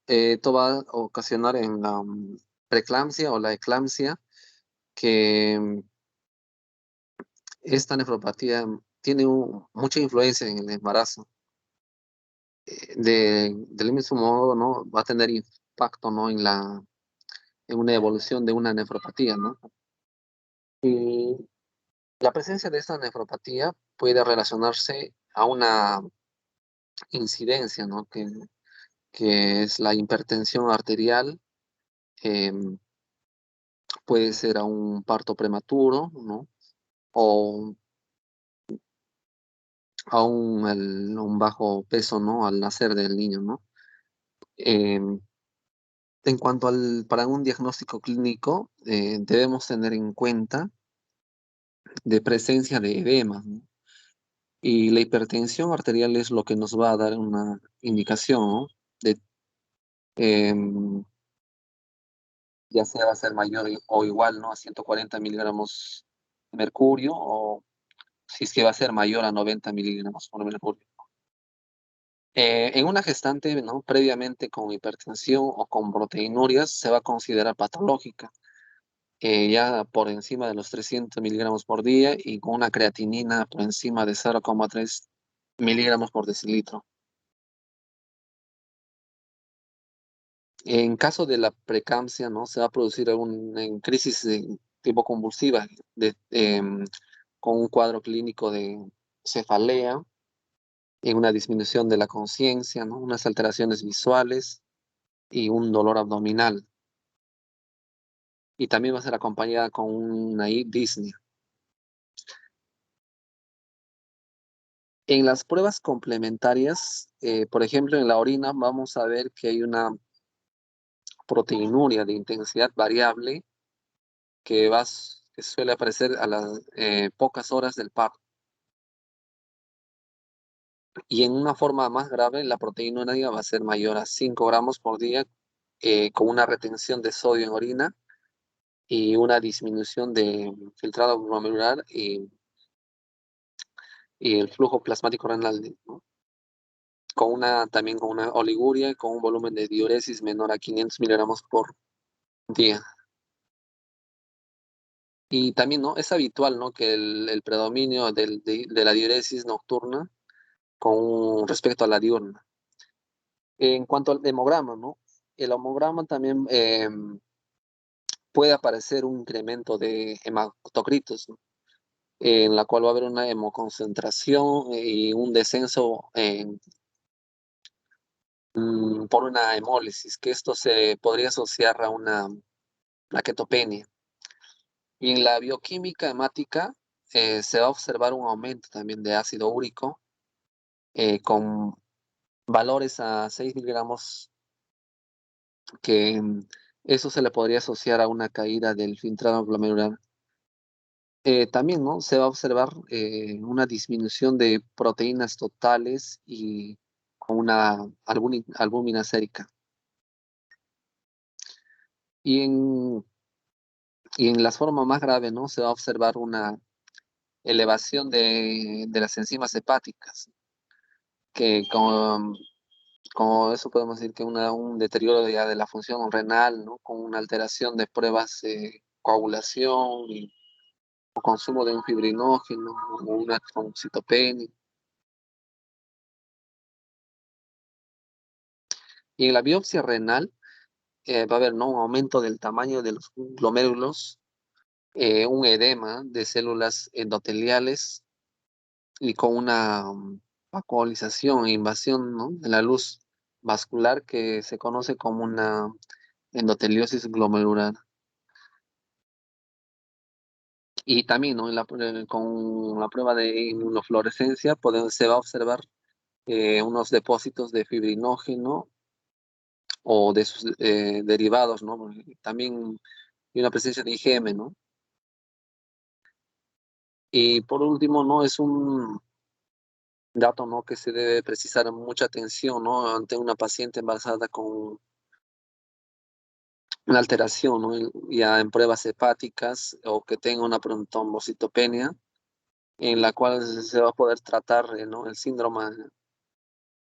Speaker 4: esto va a ocasionar en la preeclampsia o la eclampsia, que esta nefropatía tiene mucha influencia en el embarazo. Del mismo modo, ¿no? Va a tener impacto, ¿no? En una evolución de una nefropatía, ¿no? Y la presencia de esta nefropatía puede relacionarse a una incidencia, ¿no? Que es la hipertensión arterial, em, puede ser a un parto prematuro, ¿no? O a un bajo peso, ¿no? Al nacer del niño, ¿no? Em, en cuanto para un diagnóstico clínico, debemos tener en cuenta de presencia de edema, ¿no? Y la hipertensión arterial es lo que nos va a dar una indicación, ¿no? De, em, ya sea va a ser mayor o igual, ¿no? A 140 miligramos de mercurio, o si es que va a ser mayor a 90 miligramos por mercurio. En una gestante, ¿no? Previamente con hipertensión o con proteinurias se va a considerar patológica, ya por encima de los 300 miligramos por día y con una creatinina por encima de 0,3 miligramos por decilitro. En caso de la preeclampsia, ¿no? Se va a producir en crisis de tipo convulsiva, con un cuadro clínico de cefalea, y una disminución de la conciencia, ¿no? Unas alteraciones visuales y un dolor abdominal. Y también va a ser acompañada con una disnea. En las pruebas complementarias, por ejemplo, en la orina vamos a ver que hay una proteinuria de intensidad variable que suele aparecer a las pocas horas del parto. Y en una forma más grave, la proteinuria va a ser mayor a 5 gramos por día, con una retención de sodio en orina y una disminución de filtrado glomerular y el flujo plasmático renal, ¿no? También con una oliguria y con un volumen de diuresis menor a 500 miligramos por día. Y también, ¿no? Es habitual, ¿no? Que el predominio de la diuresis nocturna con respecto a la diurna. En cuanto al hemograma, ¿no? El hemograma también puede aparecer un incremento de hematocritos, ¿no? En la cual va a haber una hemoconcentración y un descenso por una hemólisis, que esto se podría asociar a una plaquetopenia. Y en la bioquímica hemática se va a observar un aumento también de ácido úrico, con valores a 6 miligramos, que eso se le podría asociar a una caída del filtrado glomerular. También, ¿no? Se va a observar una disminución de proteínas totales y con una albúmina sérica. Y en las formas más graves, ¿no? Se va a observar una elevación de las enzimas hepáticas, que como eso podemos decir que un deterioro ya de la función renal, ¿no? Con una alteración de pruebas de coagulación o consumo de un fibrinógeno o una trombocitopenia. Y en la biopsia renal va a haber, ¿no? Un aumento del tamaño de los glomérulos, un edema de células endoteliales y con una vacuolización e invasión, ¿no? de la luz vascular que se conoce como una endoteliosis glomerular. Y también, ¿no? Con la prueba de inmunofluorescencia se va a observar unos depósitos de fibrinógeno o de sus derivados, ¿no? También y una presencia de IgM, ¿no? Y por último, ¿no? Es un dato, ¿no? Que se debe precisar mucha atención, ¿no? Ante una paciente embarazada con una alteración, ¿no? Ya en pruebas hepáticas o que tenga una trombocitopenia, en la cual se va a poder tratar, ¿no? El síndrome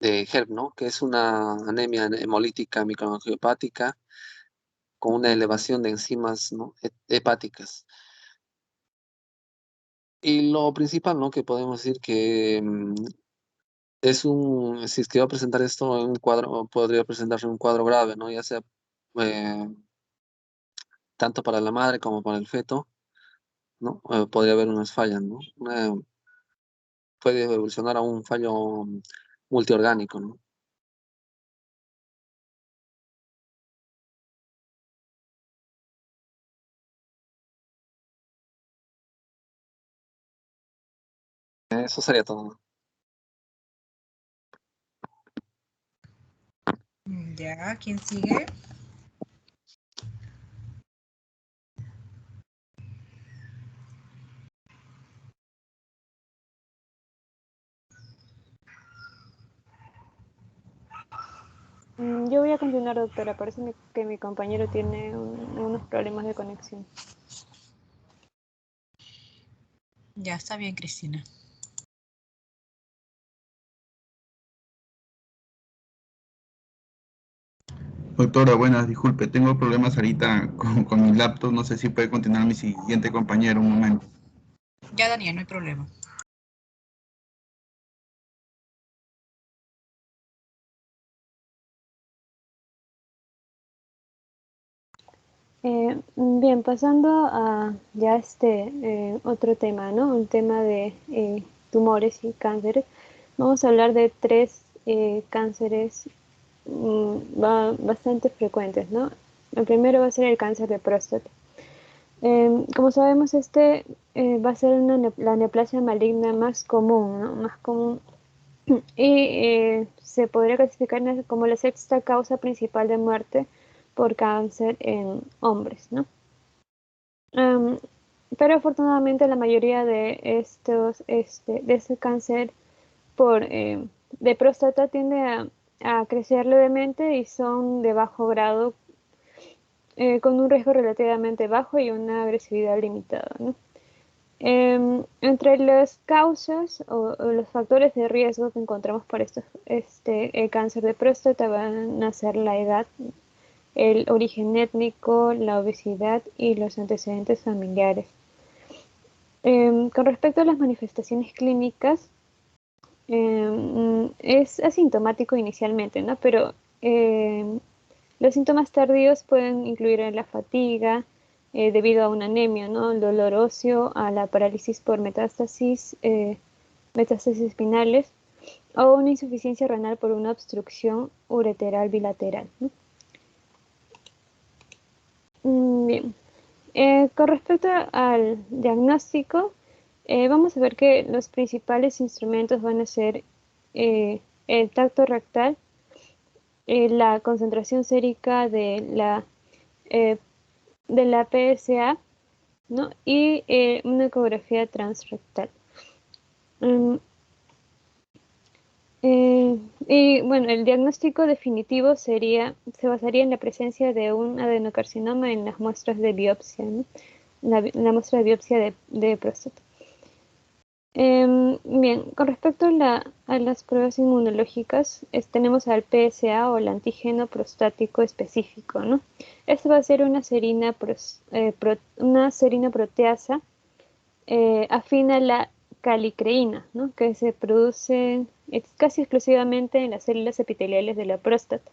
Speaker 4: de HELP, ¿no? Que es una anemia hemolítica microangiopática con una elevación de enzimas, ¿no? Hepáticas. Y lo principal, ¿no? Que podemos decir que si es que va a presentar esto en un cuadro, podría presentarse un cuadro grave, ¿no? Ya sea eh, tanto para la madre como para el feto, ¿no? Podría haber unas fallas, ¿no? Puede evolucionar a un fallo multiorgánico, ¿no? Eso sería todo.
Speaker 2: Ya, ¿quién sigue?
Speaker 5: Yo voy a continuar, doctora. Parece que mi compañero tiene unos problemas de conexión.
Speaker 2: Ya está bien, Cristina.
Speaker 6: Doctora, buenas, disculpe, tengo problemas ahorita con mi laptop, no sé si puede continuar mi siguiente compañero un momento.
Speaker 2: Ya, Daniel, no hay problema.
Speaker 5: Bien, pasando a ya otro tema, ¿no? Un tema de tumores y cánceres. Vamos a hablar de tres cánceres bastante frecuentes, ¿no? El primero va a ser el cáncer de próstata. Como sabemos, va a ser la neoplasia maligna más común, ¿no? Más común. Y se podría clasificar como la sexta causa principal de muerte por cáncer en hombres, ¿no? Am, pero afortunadamente la mayoría de de este cáncer de próstata tiende a crecer levemente y son de bajo grado, con un riesgo relativamente bajo y una agresividad limitada, ¿no? Entre las causas o los factores de riesgo que encontramos para el cáncer de próstata van a ser la edad, el origen étnico, la obesidad y los antecedentes familiares. Con respecto a las manifestaciones clínicas, es asintomático inicialmente, ¿no? Pero los síntomas tardíos pueden incluir la fatiga debido a una anemia, ¿no? El dolor óseo, a la parálisis por metástasis espinales o una insuficiencia renal por una obstrucción ureteral bilateral, ¿no? Bien. Con respecto al diagnóstico, vamos a ver que los principales instrumentos van a ser el tacto rectal, la concentración sérica eh, de la PSA, ¿no? Y una ecografía transrectal. Mm, y bueno, el diagnóstico definitivo se basaría en la presencia de un adenocarcinoma en las muestras de biopsia, ¿no? La muestra de biopsia de próstata. Bien, con respecto a las pruebas inmunológicas, tenemos al PSA o el antígeno prostático específico, ¿no? Esto va a ser una serina proteasa afín a la calicreína, ¿no? Que se produce casi exclusivamente en las células epiteliales de la próstata.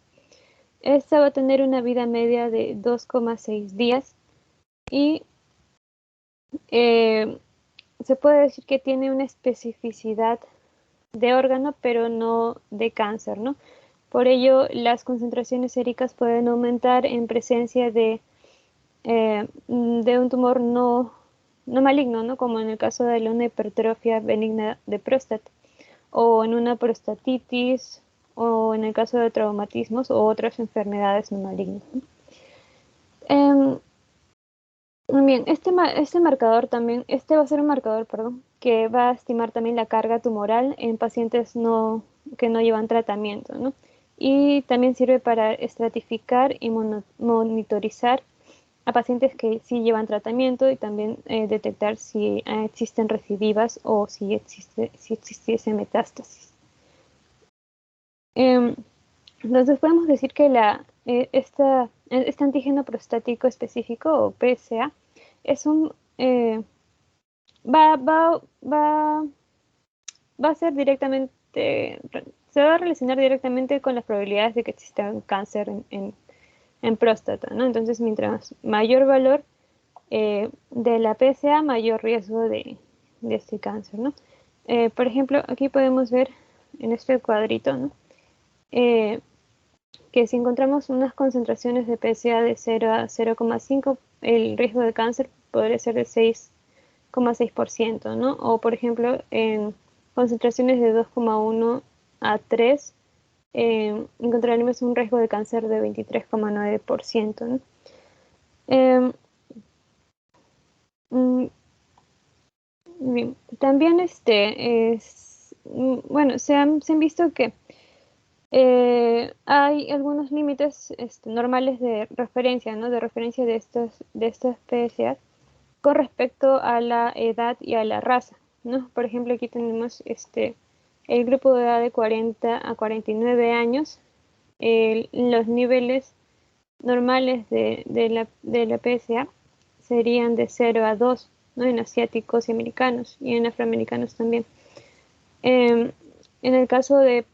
Speaker 5: Esta va a tener una vida media de 2,6 días y eh, se puede decir que tiene una especificidad de órgano, pero no de cáncer, ¿no? Por ello, las concentraciones séricas pueden aumentar en presencia de un tumor no maligno, ¿no? Como en el caso de una hipertrofia benigna de próstata, o en una prostatitis, o en el caso de traumatismos o otras enfermedades no malignas. Bien, este marcador también, este va a ser un marcador, perdón, que va a estimar también la carga tumoral en pacientes que no llevan tratamiento, ¿no? Y también sirve para estratificar y monitorizar a pacientes que sí llevan tratamiento y también detectar si existen recidivas o si existiese metástasis. Entonces podemos decir que este antígeno prostático específico o PSA es va a ser directamente, se va a relacionar directamente con las probabilidades de que exista un cáncer en próstata, ¿no? Entonces, mientras mayor valor de la PSA, mayor riesgo de este cáncer, ¿no? Por ejemplo, aquí podemos ver en este cuadrito, ¿no? Que si encontramos unas concentraciones de PSA de 0 a 0,5, el riesgo de cáncer podría ser de 6,6%, ¿no? O, por ejemplo, en concentraciones de 2,1 a 3, encontraremos un riesgo de cáncer de 23,9%, ¿no? Bien. También bueno, se han visto que hay algunos límites normales de referencia, ¿no? De referencia de estas PSA con respecto a la edad y a la raza, ¿no? Por ejemplo, aquí tenemos el grupo de edad de 40 a 49 años, los niveles normales de la PSA serían de 0 a 2, ¿no? En asiáticos y americanos, y en afroamericanos también. En el caso de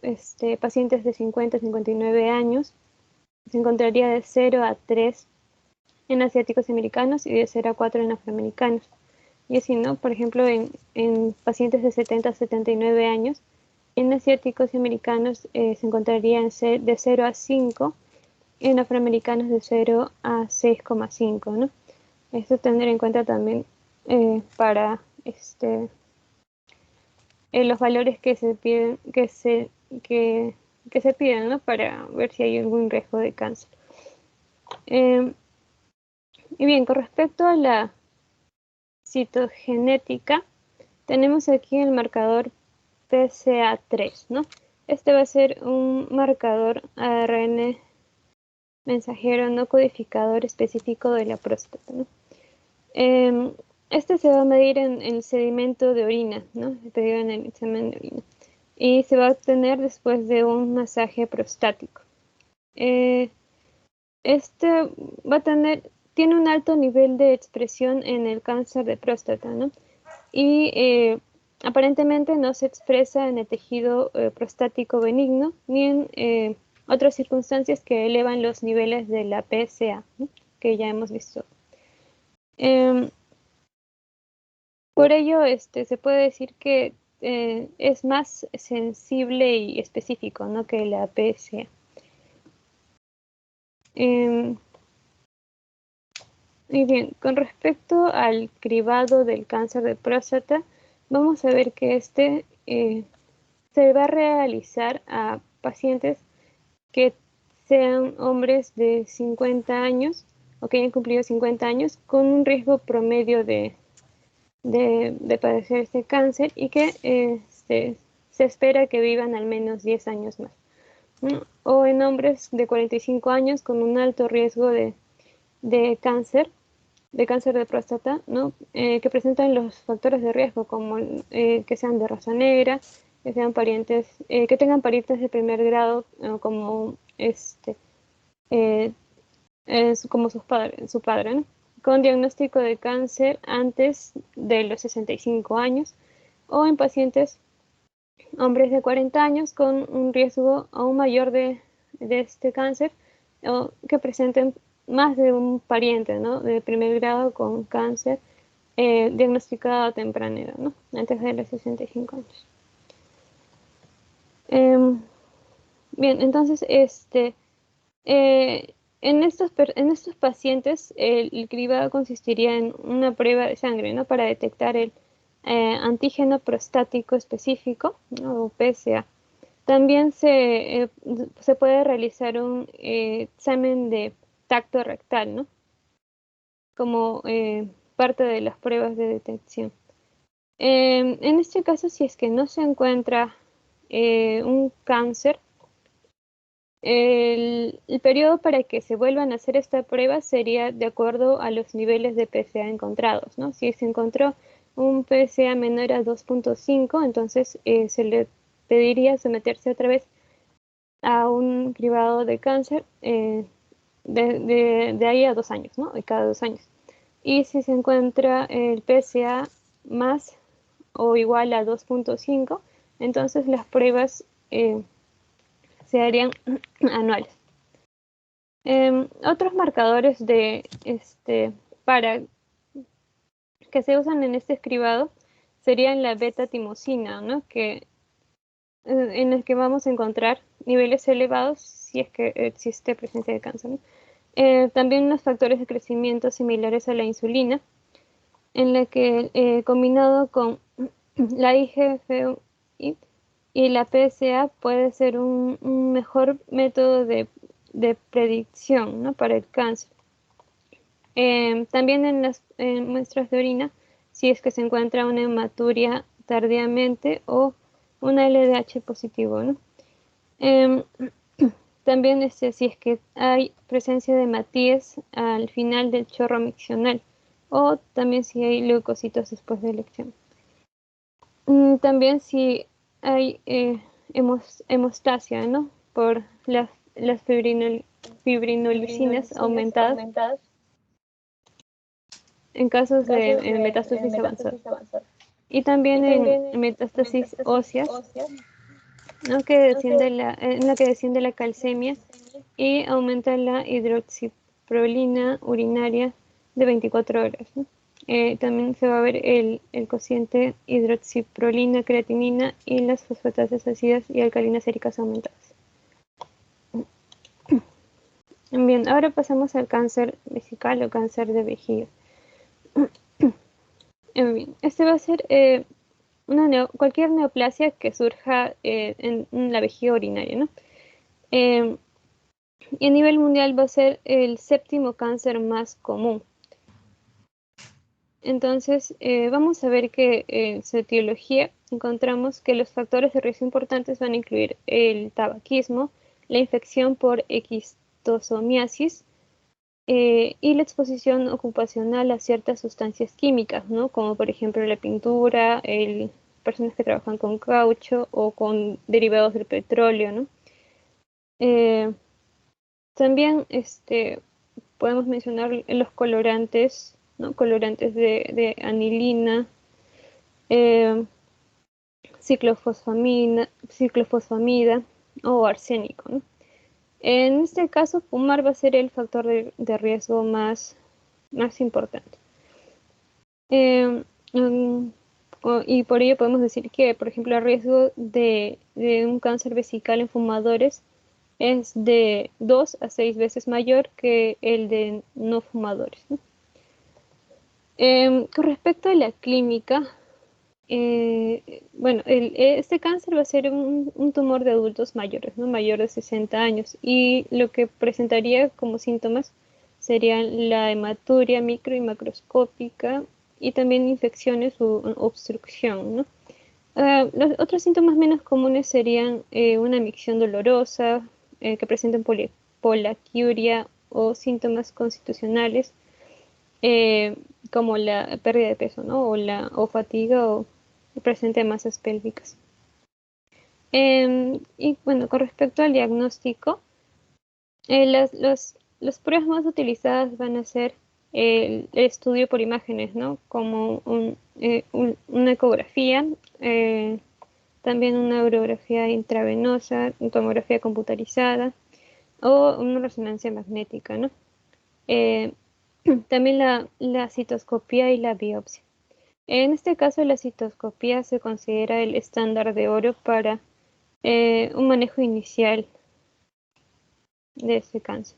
Speaker 5: pacientes de 50 a 59 años, se encontraría de 0 a 3 en asiáticos y americanos y de 0 a 4 en afroamericanos. Y así, ¿no? Por ejemplo, en pacientes de 70 a 79 años, en asiáticos y americanos se encontrarían de 0 a 5, en afroamericanos de 0 a 6,5, ¿no? Esto tener en cuenta también para los valores que se piden, que se piden, ¿no? Para ver si hay algún riesgo de cáncer. Y bien, con respecto a la citogenética, tenemos aquí el marcador PCA3, ¿no? Este va a ser un marcador ARN mensajero no codificador específico de la próstata, ¿no? Este se va a medir en el sedimento de orina, ¿no? Pedido en el examen de orina. Y se va a obtener después de un masaje prostático. Tiene un alto nivel de expresión en el cáncer de próstata, ¿no? Y aparentemente no se expresa en el tejido prostático benigno ni en otras circunstancias que elevan los niveles de la PSA, ¿no? Que ya hemos visto. Por ello, se puede decir que es más sensible y específico, ¿no? Que la PSA. Y bien, con respecto al cribado del cáncer de próstata, vamos a ver que se va a realizar a pacientes que sean hombres de 50 años o que hayan cumplido 50 años con un riesgo promedio de padecer este cáncer y que se espera que vivan al menos 10 años más, ¿no? O en hombres de 45 años con un alto riesgo de cáncer de próstata, ¿no? Que presentan los factores de riesgo como que sean de raza negra, que sean parientes, que tengan parientes de primer grado como como su padre, ¿no? Con diagnóstico de cáncer antes de los 65 años o en pacientes hombres de 40 años con un riesgo aún mayor de este cáncer o que presenten más de un pariente, ¿no? De primer grado con cáncer diagnosticado a temprana edad, ¿no? Antes de los 65 años. Bien, entonces, en estos pacientes, el cribado consistiría en una prueba de sangre, ¿no? Para detectar el antígeno prostático específico, ¿no? O PSA. También se puede realizar un examen de tacto rectal, ¿no? Como parte de las pruebas de detección. En este caso, si es que no se encuentra un cáncer, el periodo para que se vuelvan a hacer esta prueba sería de acuerdo a los niveles de PSA encontrados, ¿no? Si se encontró un PSA menor a 2.5, entonces se le pediría someterse otra vez a un cribado de cáncer de ahí a 2 años, ¿no? De cada 2 años. Y si se encuentra el PSA más o igual a 2.5, entonces las pruebas se harían anuales. Otros marcadores para que se usan en este cribado serían la beta-timosina, ¿no? En el que vamos a encontrar niveles elevados si es que existe presencia de cáncer, ¿no? También unos factores de crecimiento similares a la insulina, en la que combinado con la IGF-1 y la PSA puede ser un mejor método de predicción, ¿no? Para el cáncer. También en las muestras de orina, si es que se encuentra una hematuria tardíamente o un LDH positivo, ¿no? También si es que hay presencia de hematíes al final del chorro miccional o también si hay leucocitos después de elección. También si hay hemostasia, ¿no? Por las fibrinolicinas aumentadas en casos de metástasis avanzada. Y también en metástasis óseas, ¿no? En la que desciende la calcemia y aumenta la hidroxiprolina urinaria de 24 horas, ¿no? También se va a ver el cociente hidroxiprolina, creatinina y las fosfatases ácidas y alcalinas séricas aumentadas. Bien, ahora pasamos al cáncer vesical o cáncer de vejiga. Bien, este va a ser cualquier neoplasia que surja en la vejiga urinaria, ¿no? Y a nivel mundial va a ser el 7º cáncer más común. Entonces, vamos a ver que en su etiología encontramos que los factores de riesgo importantes van a incluir el tabaquismo, la infección por esquistosomiasis y la exposición ocupacional a ciertas sustancias químicas, ¿no? Como por ejemplo la pintura, personas que trabajan con caucho o con derivados del petróleo, ¿no? También podemos mencionar los colorantes, ¿no? Colorantes de anilina, ciclofosfamida o arsénico, ¿no? En este caso, fumar va a ser el factor de riesgo más importante. Y por ello podemos decir que, por ejemplo, el riesgo de un cáncer vesical en fumadores es de 2 a 6 veces mayor que el de no fumadores, ¿no? Con respecto a la clínica, bueno, este cáncer va a ser un tumor de adultos mayores, ¿no? Mayor de 60 años, y lo que presentaría como síntomas serían la hematuria micro y macroscópica y también infecciones u obstrucción, ¿no? Los otros síntomas menos comunes serían una micción dolorosa, que presenten polaquiuria o síntomas constitucionales, como la pérdida de peso, ¿no? O fatiga o presente masas pélvicas. Y bueno, con respecto al diagnóstico, las pruebas más utilizadas van a ser el estudio por imágenes, ¿no? Como una ecografía, también una urografía intravenosa, tomografía computarizada o una resonancia magnética, ¿no? También la citoscopía y la biopsia. En este caso, la citoscopía se considera el estándar de oro para un manejo inicial de ese cáncer.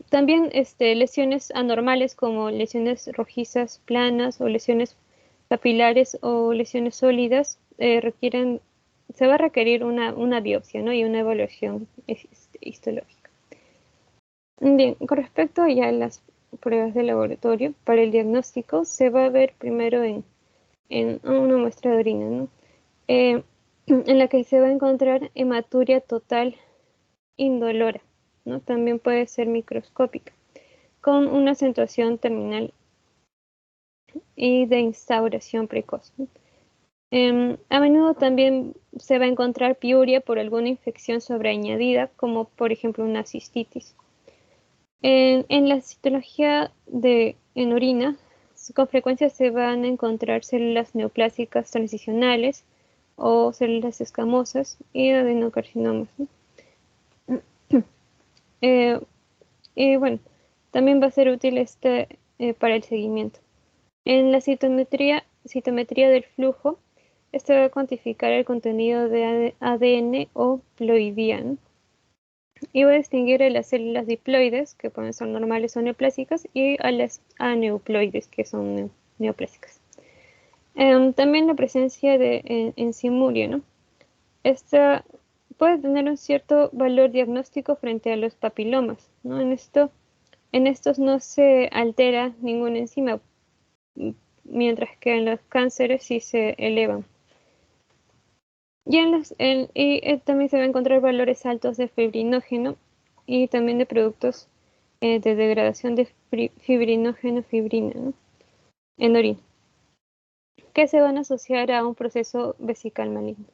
Speaker 5: También lesiones anormales como lesiones rojizas planas o lesiones capilares o lesiones sólidas se va a requerir una biopsia, ¿no? Y una evaluación histológica. Bien, con respecto ya a las pruebas de laboratorio, para el diagnóstico se va a ver primero en una muestra de orina, ¿no? En la que se va a encontrar hematuria total indolora, ¿no? También puede ser microscópica, con una acentuación terminal y de instauración precoz, ¿no? A menudo también se va a encontrar piuria por alguna infección sobreañadida, como por ejemplo una cistitis. En la citología en orina, con frecuencia se van a encontrar células neoplásicas transicionales o células escamosas y adenocarcinomas, ¿no? Bueno, también va a ser útil para el seguimiento. En la citometría del flujo, va a cuantificar el contenido de ADN o ploidía, ¿no? Y va a distinguir a las células diploides, que pueden ser normales o neoplásicas, y a las aneuploides, que son neoplásicas. También la presencia de enzimuria, ¿no? Esta puede tener un cierto valor diagnóstico frente a los papilomas, ¿no? En estos no se altera ninguna enzima, mientras que en los cánceres sí se elevan. Y también se va a encontrar valores altos de fibrinógeno y también de productos de degradación de fibrinógeno-fibrina, ¿no? En orina, que se van a asociar a un proceso vesical maligno.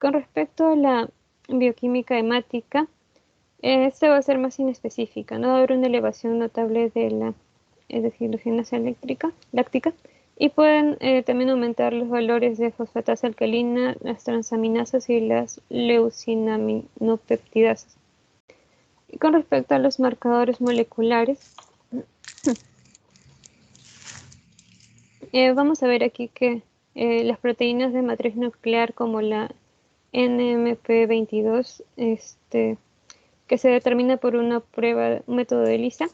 Speaker 5: Con respecto a la bioquímica hemática, esta va a ser más inespecífica, ¿no? Va a haber una elevación notable de la deshidrogenasa láctica y pueden también aumentar los valores de fosfatasa alcalina, las transaminasas y las leucinaminopeptidasas. Y con respecto a los marcadores moleculares, vamos a ver aquí que las proteínas de matriz nuclear como la NMP22, que se determina por un método de ELISA,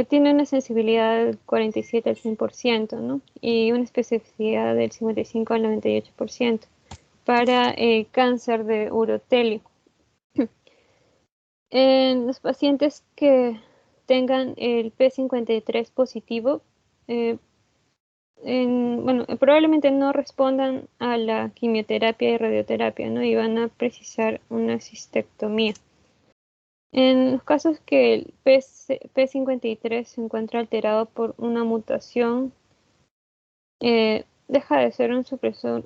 Speaker 5: tiene una sensibilidad del 47 al 100%, ¿no? Y una especificidad del 55 al 98% para cáncer de urotelio. En los pacientes que tengan el P53 positivo, probablemente no respondan a la quimioterapia y radioterapia, ¿no? Y van a precisar una cistectomía. En los casos que el P53 se encuentra alterado por una mutación, deja de ser un supresor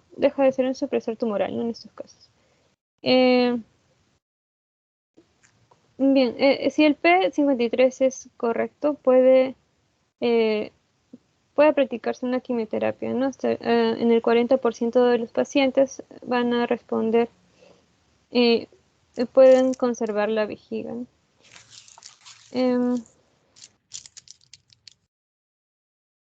Speaker 5: tumoral, ¿no? En estos casos. Bien, si el P53 es correcto, puede practicarse una quimioterapia, ¿no? En el 40% de los pacientes van a responder, pueden conservar la vejiga, ¿no?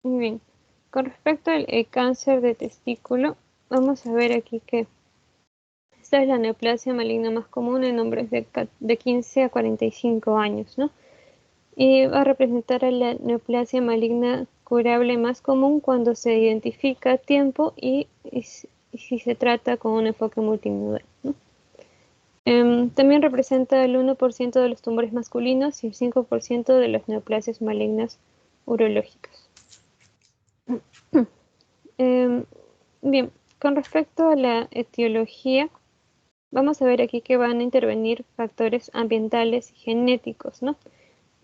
Speaker 5: Muy bien. Con respecto al cáncer de testículo, vamos a ver aquí que esta es la neoplasia maligna más común en hombres de 15 a 45 años, ¿no? Y va a representar a la neoplasia maligna curable más común cuando se identifica a tiempo y si se trata con un enfoque multinodal, ¿no? También representa el 1% de los tumores masculinos y el 5% de las neoplasias malignas urológicas. Bien, con respecto a la etiología, vamos a ver aquí que van a intervenir factores ambientales y genéticos, ¿no?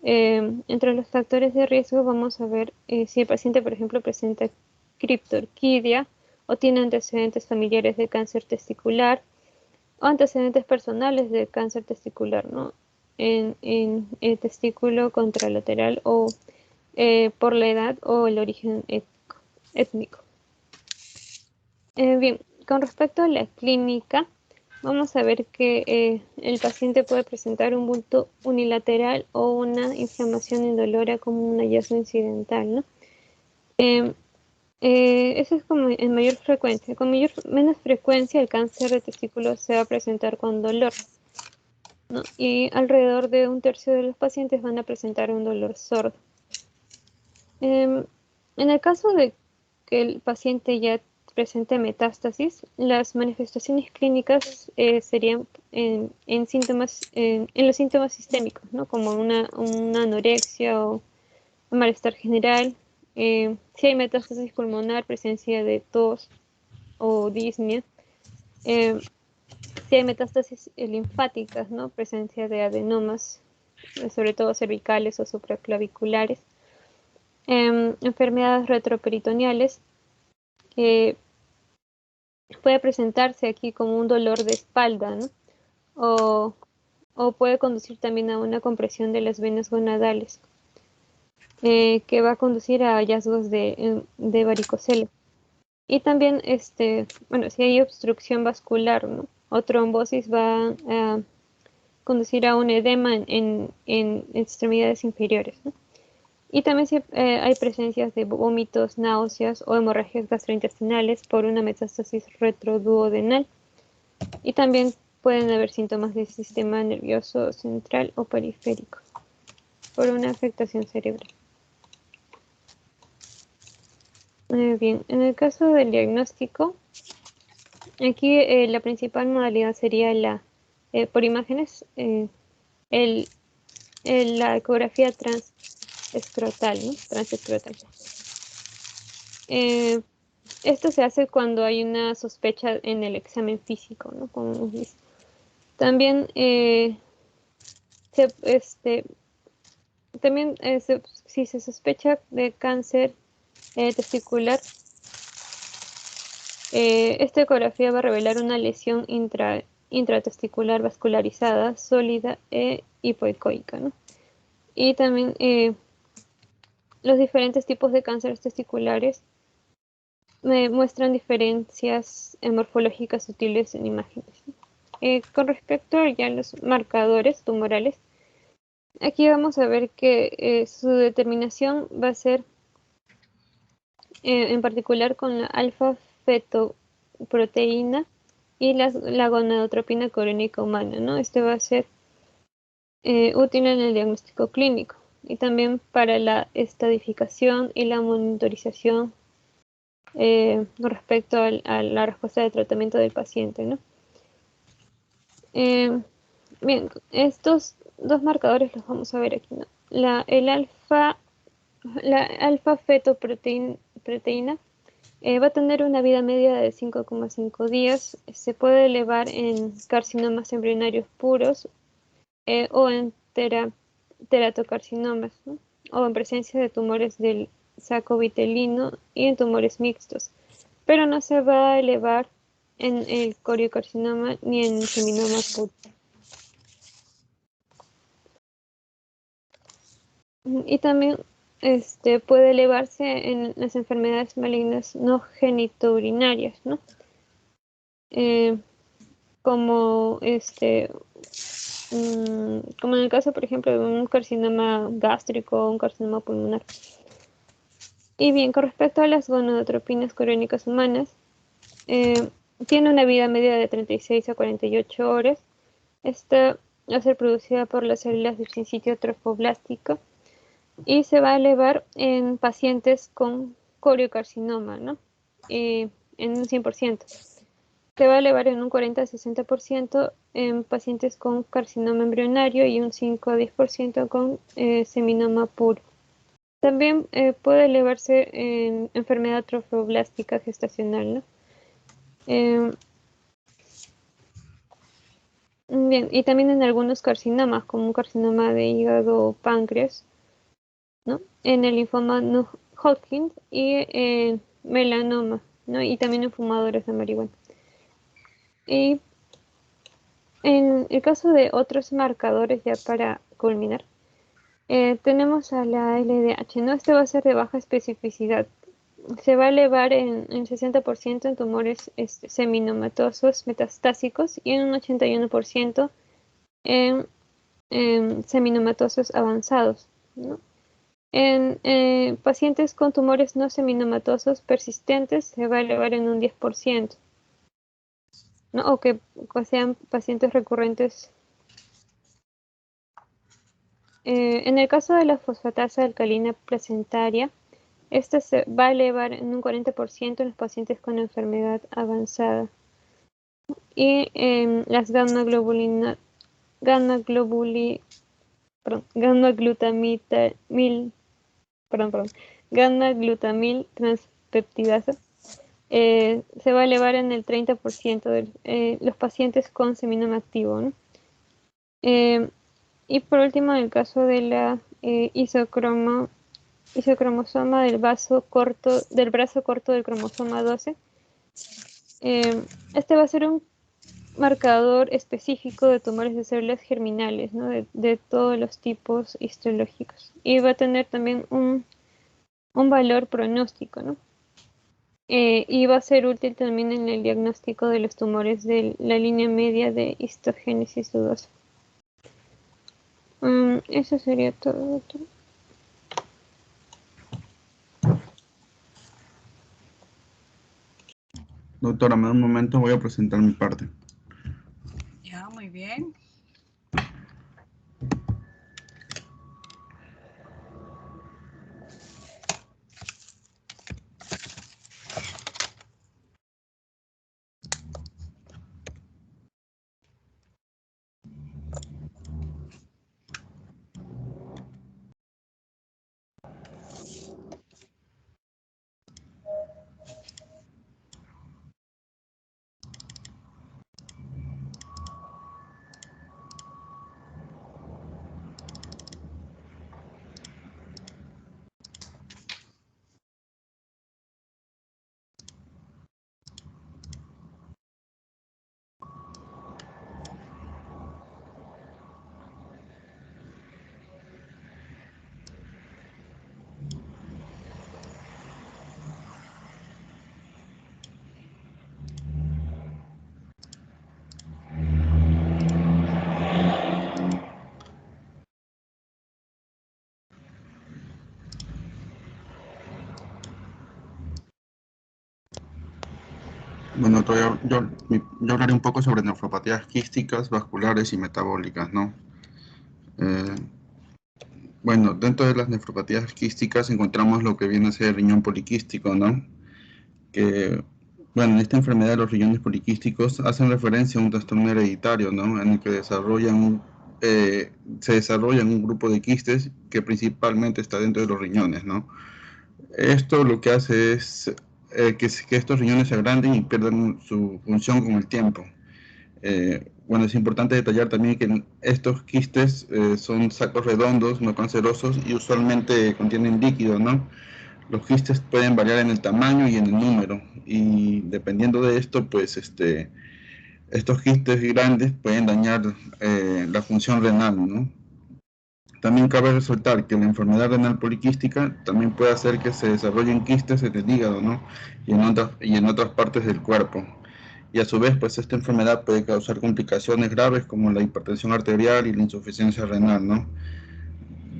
Speaker 5: Entre los factores de riesgo vamos a ver si el paciente, por ejemplo, presenta criptorquidia o tiene antecedentes familiares de cáncer testicular o antecedentes personales de cáncer testicular, ¿no? En el testículo contralateral o por la edad o el origen étnico. Bien, con respecto a la clínica, vamos a ver que el paciente puede presentar un bulto unilateral o una inflamación indolora como un hallazgo incidental, ¿no? Eso es como en mayor frecuencia. Con menos frecuencia el cáncer de testículo se va a presentar con dolor. ¿no? Y alrededor de un tercio de los pacientes van a presentar un dolor sordo. En el caso de que el paciente ya presente metástasis, las manifestaciones clínicas serían en los síntomas sistémicos, ¿no? Como una anorexia o un malestar general. Si hay metástasis pulmonar, presencia de tos o disnea. Si hay metástasis linfáticas, ¿no? Presencia de adenomas, sobre todo cervicales o supraclaviculares. Enfermedades retroperitoneales, que puede presentarse aquí como un dolor de espalda, ¿no? O puede conducir también a una compresión de las venas gonadales, que va a conducir a hallazgos de varicocele. Y también, bueno, si hay obstrucción vascular, ¿no? O trombosis, va a conducir a un edema en extremidades inferiores, ¿no? Y también si hay presencias de vómitos, náuseas o hemorragias gastrointestinales por una metástasis retroduodenal. Y también pueden haber síntomas del sistema nervioso central o periférico por una afectación cerebral. Bien, en el caso del diagnóstico, aquí la principal modalidad sería por imágenes, la ecografía transescrotal, ¿no? Transescrotal. Esto se hace cuando hay una sospecha en el examen físico, ¿no? Como hemos visto. También, si se sospecha de cáncer testicular, esta ecografía va a revelar una lesión intratesticular vascularizada, sólida e hipoecoica, ¿no? Y también los diferentes tipos de cánceres testiculares muestran diferencias morfológicas sutiles en imágenes. Con respecto ya a los marcadores tumorales, aquí vamos a ver que su determinación va a ser en particular con la alfa-fetoproteína y la gonadotropina corénica humana, ¿no? Este va a ser útil en el diagnóstico clínico y también para la estadificación y la monitorización con respecto a la respuesta de tratamiento del paciente, ¿no? Bien, estos dos marcadores los vamos a ver aquí, ¿no? La alfa-fetoproteína va a tener una vida media de 5,5 días. Se puede elevar en carcinomas embrionarios puros o en teratocarcinomas, ¿no? O en presencia de tumores del saco vitelino y en tumores mixtos, pero no se va a elevar en el coriocarcinoma ni en el seminoma puro. Y también puede elevarse en las enfermedades malignas no genitourinarias, ¿no? Como como en el caso, por ejemplo, de un carcinoma gástrico o un carcinoma pulmonar. Y bien, con respecto a las gonadotropinas corénicas humanas, tiene una vida media de 36 a 48 horas. Esta va a ser producida por las células del sitio trofoblástico y se va a elevar en pacientes con coriocarcinoma, ¿no? En un 100%. Se va a elevar en un 40 a 60% en pacientes con carcinoma embrionario y un 5 a 10% con seminoma puro. También puede elevarse en enfermedad trofoblástica gestacional, ¿no? Bien, y también en algunos carcinomas, como un carcinoma de hígado o páncreas, ¿no? En el linfoma no Hodgkin y en melanoma, ¿no? Y también en fumadores de marihuana. Y en el caso de otros marcadores, ya para culminar, tenemos a la LDH, ¿no? Este va a ser de baja especificidad. Se va a elevar en 60% en tumores seminomatosos metastásicos y en un 81% en seminomatosos avanzados, ¿no? En pacientes con tumores no seminomatosos persistentes se va a elevar en un 10%, ¿no? O que sean pacientes recurrentes En el caso de la fosfatasa alcalina placentaria, esta se va a elevar en un 40% en los pacientes con enfermedad avanzada. Y las gamma-glutamil transpeptidasa se va a elevar en el 30% de los pacientes con seminoma activo, ¿no? Y por último, en el caso de la isocromosoma del brazo corto del cromosoma 12, este va a ser un marcador específico de tumores de células germinales, ¿no? de todos los tipos histológicos, y va a tener también un valor pronóstico, ¿no? Y va a ser útil también en el diagnóstico de los tumores de la línea media de histogénesis dudosa. Eso sería todo, doctor.
Speaker 6: Doctora, me da un momento, voy a presentar mi parte.
Speaker 2: Ya, muy bien.
Speaker 6: Bueno, yo hablaré un poco sobre nefropatías quísticas, vasculares y metabólicas, ¿no? Bueno, dentro de las nefropatías quísticas encontramos lo que viene a ser el riñón poliquístico, ¿no? Que, bueno, en esta enfermedad los riñones poliquísticos hacen referencia a un trastorno hereditario, ¿no? En el que se desarrollan un grupo de quistes que principalmente está dentro de los riñones, ¿no? Esto lo que hace es que estos riñones se agranden y pierdan su función con el tiempo. Bueno, es importante detallar también que estos quistes son sacos redondos, no cancerosos, y usualmente contienen líquido, ¿no? Los quistes pueden variar en el tamaño y en el número, y dependiendo de esto, pues estos quistes grandes pueden dañar la función renal, ¿no? También cabe resaltar que la enfermedad renal poliquística también puede hacer que se desarrollen quistes en el hígado, ¿no? y en otras partes del cuerpo. Y a su vez, pues esta enfermedad puede causar complicaciones graves como la hipertensión arterial y la insuficiencia renal, ¿no?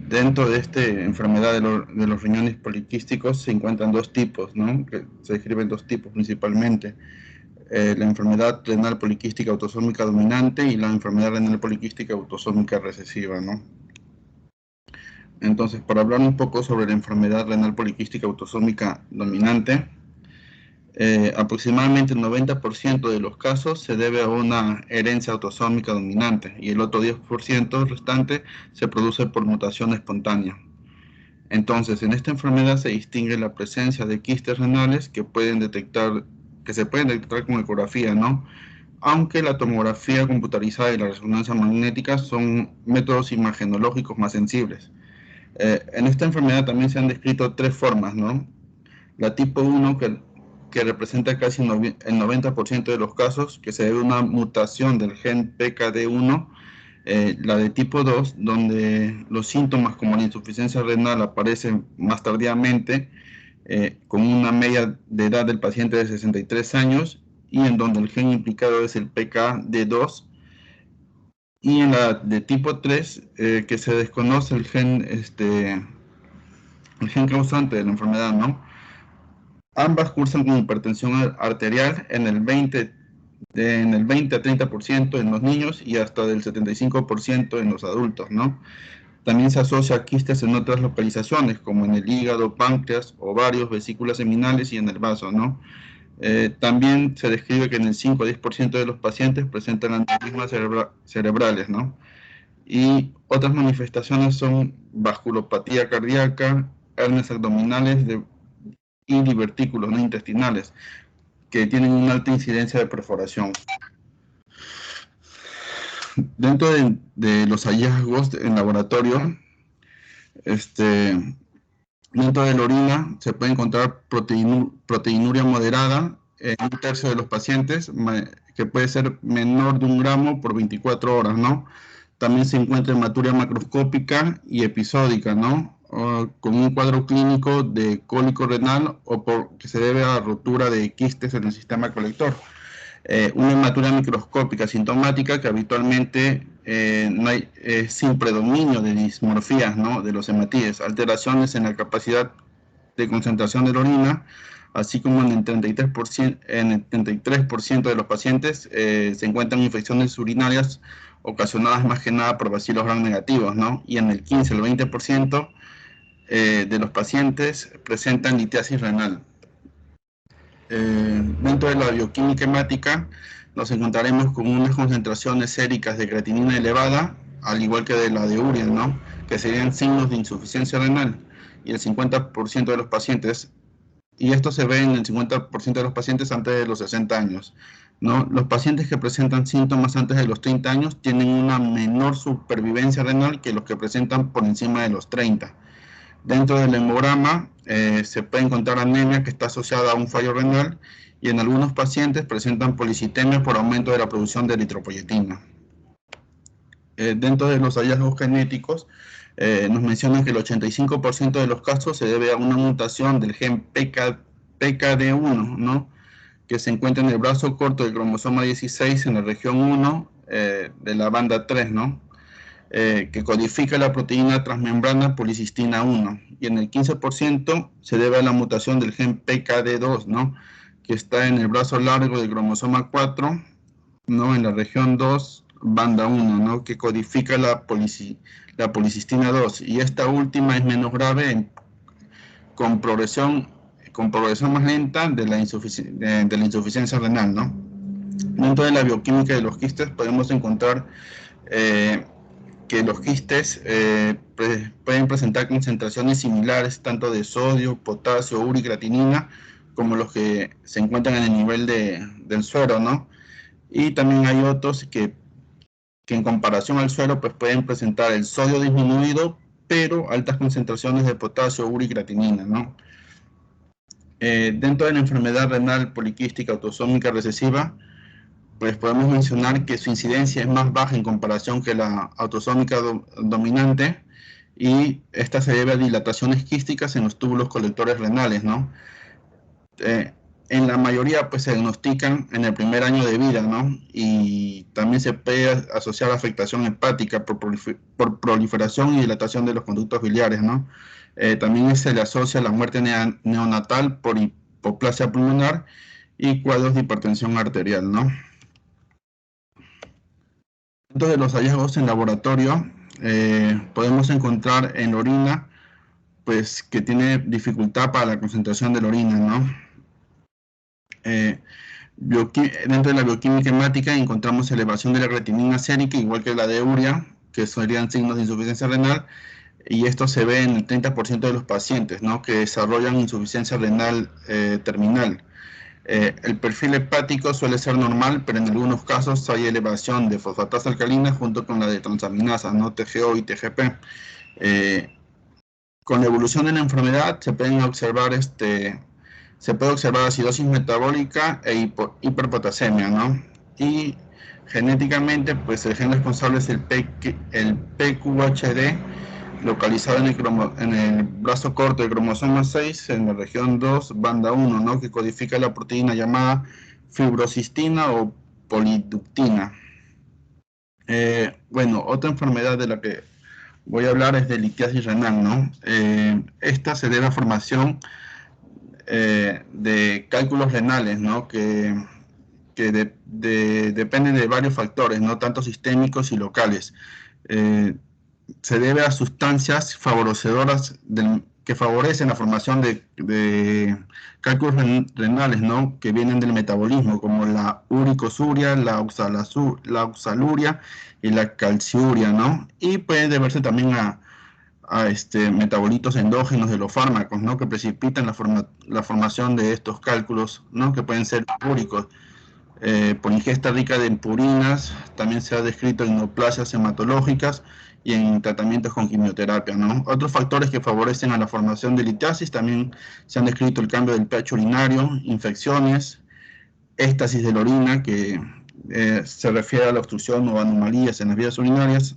Speaker 6: Dentro de esta enfermedad de los riñones poliquísticos se encuentran dos tipos, ¿no? Que se describen dos tipos principalmente. La enfermedad renal poliquística autosómica dominante y la enfermedad renal poliquística autosómica recesiva, ¿no? Entonces, para hablar un poco sobre la enfermedad renal poliquística autosómica dominante, aproximadamente el 90% de los casos se debe a una herencia autosómica dominante y el otro 10% restante se produce por mutación espontánea. Entonces, en esta enfermedad se distingue la presencia de quistes renales que se pueden detectar con ecografía, ¿no? Aunque la tomografía computarizada y la resonancia magnética son métodos imagenológicos más sensibles. En esta enfermedad también se han descrito tres formas, ¿no? La tipo 1, que representa casi el 90% de los casos, que se debe a una mutación del gen PKD1. La de tipo 2, donde los síntomas como la insuficiencia renal aparecen más tardíamente, con una media de edad del paciente de 63 años, y en donde el gen implicado es el PKD2. Y en la de tipo 3, que se desconoce el gen causante de la enfermedad, ¿no? Ambas cursan con hipertensión arterial en el 20 a 30% en los niños y hasta del 75% en los adultos, ¿no? También se asocia a quistes en otras localizaciones, como en el hígado, páncreas, ovarios, vesículas seminales y en el vaso, ¿no? También se describe que en el 5 a 10% de los pacientes presentan aneurismas cerebrales, ¿no? Y otras manifestaciones son vasculopatía cardíaca, hernias abdominales y divertículos no intestinales, que tienen una alta incidencia de perforación. Dentro de los hallazgos en laboratorio, dentro de la orina se puede encontrar proteinuria moderada en 1/3 de los pacientes, que puede ser menor de 1 gramo por 24 horas, ¿no? También se encuentra hematuria macroscópica y episódica, ¿no? Con un cuadro clínico de cólico renal o que se debe a rotura de quistes en el sistema colector. Una hematuria microscópica sintomática que habitualmente no hay, sin predominio de dismorfías, ¿no? De los hematíes, alteraciones en la capacidad de concentración de la orina, así como en el 33% de los pacientes se encuentran infecciones urinarias ocasionadas más que nada por bacilos gram negativos, ¿no? Y en el 15 al 20% de los pacientes presentan litiasis renal. Dentro de la bioquímica hemática nos encontraremos con unas concentraciones séricas de creatinina elevada, al igual que de la de urea, ¿no? Que serían signos de insuficiencia renal, y el 50% de los pacientes, y esto se ve en el 50% de los pacientes antes de los 60 años, ¿no? Los pacientes que presentan síntomas antes de los 30 años tienen una menor supervivencia renal que los que presentan por encima de los 30. Dentro del hemograma se puede encontrar anemia que está asociada a un fallo renal, y en algunos pacientes presentan policitemia por aumento de la producción de eritropoyetina. Dentro de los hallazgos genéticos nos mencionan que el 85% de los casos se debe a una mutación del gen PKD1, ¿no? Que se encuentra en el brazo corto del cromosoma 16 en la región 1 de la banda 3, ¿no? Que codifica la proteína transmembrana policistina 1, y en el 15% se debe a la mutación del gen PKD2, ¿no? Que está en el brazo largo del cromosoma 4, ¿no? En la región 2, banda 1, ¿no? Que codifica la policistina 2, y esta última es menos grave con progresión más lenta de la insuficiencia renal, ¿no? Dentro de la bioquímica de los quistes podemos encontrar que los quistes pueden presentar concentraciones similares tanto de sodio, potasio, urea y creatinina como los que se encuentran en el nivel del suero, ¿no? Y también hay otros que en comparación al suero pues pueden presentar el sodio disminuido, pero altas concentraciones de potasio, urea y creatinina, ¿no? Dentro de la enfermedad renal poliquística autosómica recesiva, pues podemos mencionar que su incidencia es más baja en comparación que la autosómica dominante, y esta se debe a dilataciones quísticas en los túbulos colectores renales, ¿no? En la mayoría pues se diagnostican en el primer año de vida, ¿no? Y también se puede asociar a afectación hepática por proliferación y dilatación de los conductos biliares, ¿no? También se le asocia a la muerte neonatal por hipoplasia pulmonar y cuadros de hipertensión arterial, ¿no? Dentro de los hallazgos en laboratorio, podemos encontrar en la orina, pues, que tiene dificultad para la concentración de la orina, ¿no? Dentro de la bioquímica hemática encontramos elevación de la creatinina sérica, igual que la de urea, que serían signos de insuficiencia renal, y esto se ve en el 30% de los pacientes, ¿no? Que desarrollan insuficiencia renal terminal. El perfil hepático suele ser normal, pero en algunos casos hay elevación de fosfatasa alcalina junto con la de transaminasa, ¿no? TGO y TGP. Con la evolución de la enfermedad se puede observar acidosis metabólica e hiperpotasemia, ¿no? Y genéticamente, pues el gen responsable es el PQHD, localizado en el brazo corto del cromosoma 6, en la región 2, banda 1, ¿no? Que codifica la proteína llamada fibrocistina o poliductina. Bueno, otra enfermedad de la que voy a hablar es de litiasis renal, ¿no? Esta se debe a formación de cálculos renales, ¿no? Que dependen de varios factores, ¿no? Tanto sistémicos y locales. se debe a sustancias favorecedoras que favorecen la formación de cálculos renales, ¿no? Que vienen del metabolismo, como la uricosuria, la oxaluria y la calciuria, ¿no? Y puede deberse también a metabolitos endógenos de los fármacos, ¿no? Que precipitan la formación de estos cálculos, ¿no? Que pueden ser úricos. Por ingesta rica de purinas, también se ha descrito en neoplasias hematológicas y en tratamientos con quimioterapia, ¿no? Otros factores que favorecen a la formación de litiasis también se han descrito: el cambio del pH urinario, infecciones, éstasis de la orina, que se refiere a la obstrucción o anomalías en las vías urinarias.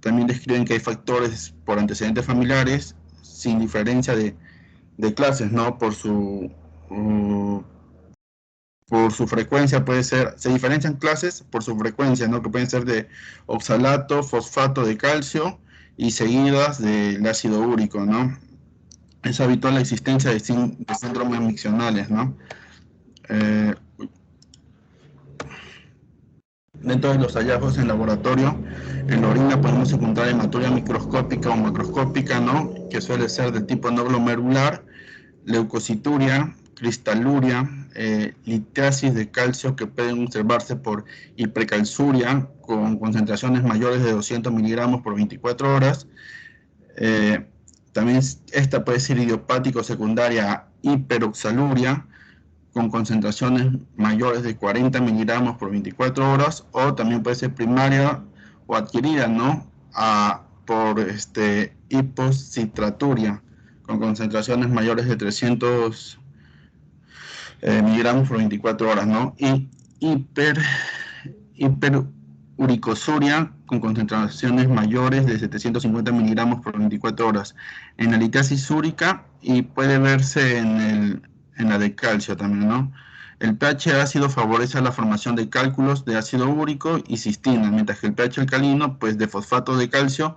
Speaker 6: También describen que hay factores por antecedentes familiares, sin diferencia de clases, ¿no? Por su frecuencia se diferencian clases por su frecuencia, ¿no? Que pueden ser de oxalato, fosfato de calcio y seguidas del ácido úrico, ¿no? Es habitual la existencia de síndromes miccionales, ¿no? Dentro de los hallazgos en laboratorio, en la orina podemos encontrar hematuria microscópica o macroscópica, ¿no? Que suele ser del tipo no glomerular, leucocituria, cristaluria, litiasis de calcio que pueden observarse por hipercalciuria con concentraciones mayores de 200 miligramos por 24 horas. También esta puede ser idiopática o secundaria hiperoxaluria con concentraciones mayores de 40 miligramos por 24 horas, o también puede ser primaria o adquirida, ¿no? Por hipocitraturia con concentraciones mayores de 300 miligramos por 24 horas, ¿no? Y hiperuricosuria con concentraciones mayores de 750 miligramos por 24 horas. En la litiasis úrica, y puede verse en la de calcio también, ¿no? El pH ácido favorece la formación de cálculos de ácido úrico y cistina, mientras que el pH alcalino, pues de fosfato de calcio,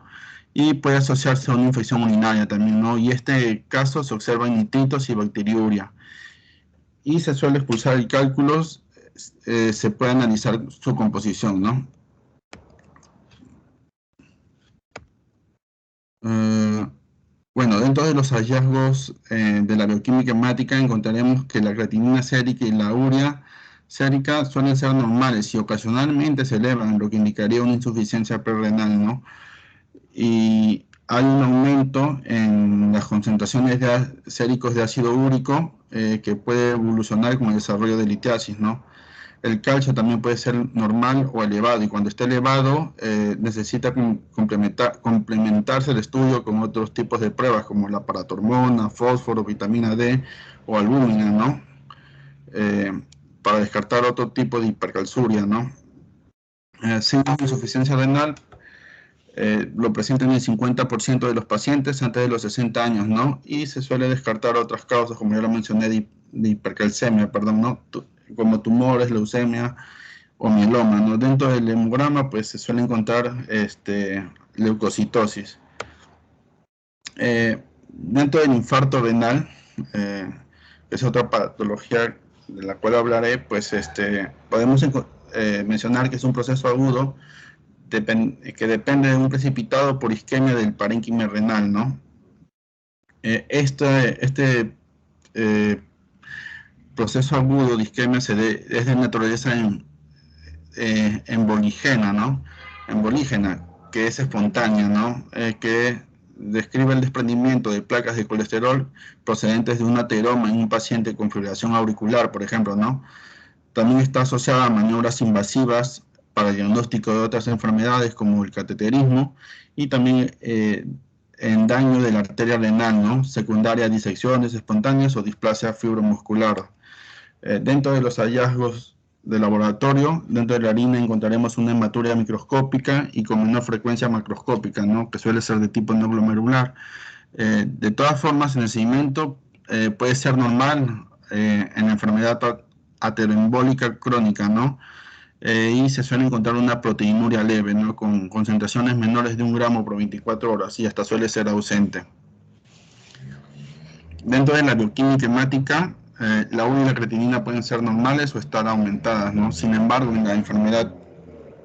Speaker 6: y puede asociarse a una infección urinaria también, ¿no? Y este caso se observa en nitritos y bacteriuria. Y se suele expulsar el cálculos, se puede analizar su composición, ¿no? Bueno, dentro de los hallazgos de la bioquímica hemática encontraremos que la creatinina sérica y la urea sérica suelen ser normales y ocasionalmente se elevan, lo que indicaría una insuficiencia prerrenal, ¿no? Y hay un aumento en las concentraciones séricos de ácido úrico que puede evolucionar con el desarrollo de litiasis, ¿no? El calcio también puede ser normal o elevado, y cuando esté elevado necesita complementarse el estudio con otros tipos de pruebas como la paratormona, fósforo, vitamina D o albúmina, ¿no? Para descartar otro tipo de hipercalciuria, ¿no? Síntomas de insuficiencia renal lo presentan el 50% de los pacientes antes de los 60 años, ¿no? Y se suele descartar otras causas, como ya lo mencioné, de hipercalcemia, perdón, ¿no? Como tumores, leucemia o mieloma, ¿no? Dentro del hemograma, pues se suele encontrar leucocitosis. Dentro del infarto renal, que es otra patología de la cual hablaré, pues podemos mencionar que es un proceso agudo que depende de un precipitado por isquemia del parénquima renal, ¿no? Este proceso agudo de isquemia es de naturaleza emboligena, ¿no? Embolígena, que es espontánea, ¿no? Que describe el desprendimiento de placas de colesterol procedentes de un ateroma en un paciente con fibrilación auricular, por ejemplo, ¿no? También está asociada a maniobras invasivas para el diagnóstico de otras enfermedades como el cateterismo, y también en daño de la arteria renal, ¿no? Secundaria a disecciones espontáneas o displasia fibromuscular. Dentro de los hallazgos de laboratorio, dentro de la orina encontraremos una hematuria microscópica y con menor frecuencia macroscópica, ¿no? Que suele ser de tipo no glomerular. De todas formas, en el seguimiento puede ser normal en la enfermedad ateroembólica crónica, ¿no? Y se suele encontrar una proteinuria leve, ¿no? Con concentraciones menores de 1 gramo por 24 horas, y hasta suele ser ausente. Dentro de la bioquímica hemática, la urea y la creatinina pueden ser normales o estar aumentadas, ¿no? Sin embargo, en la enfermedad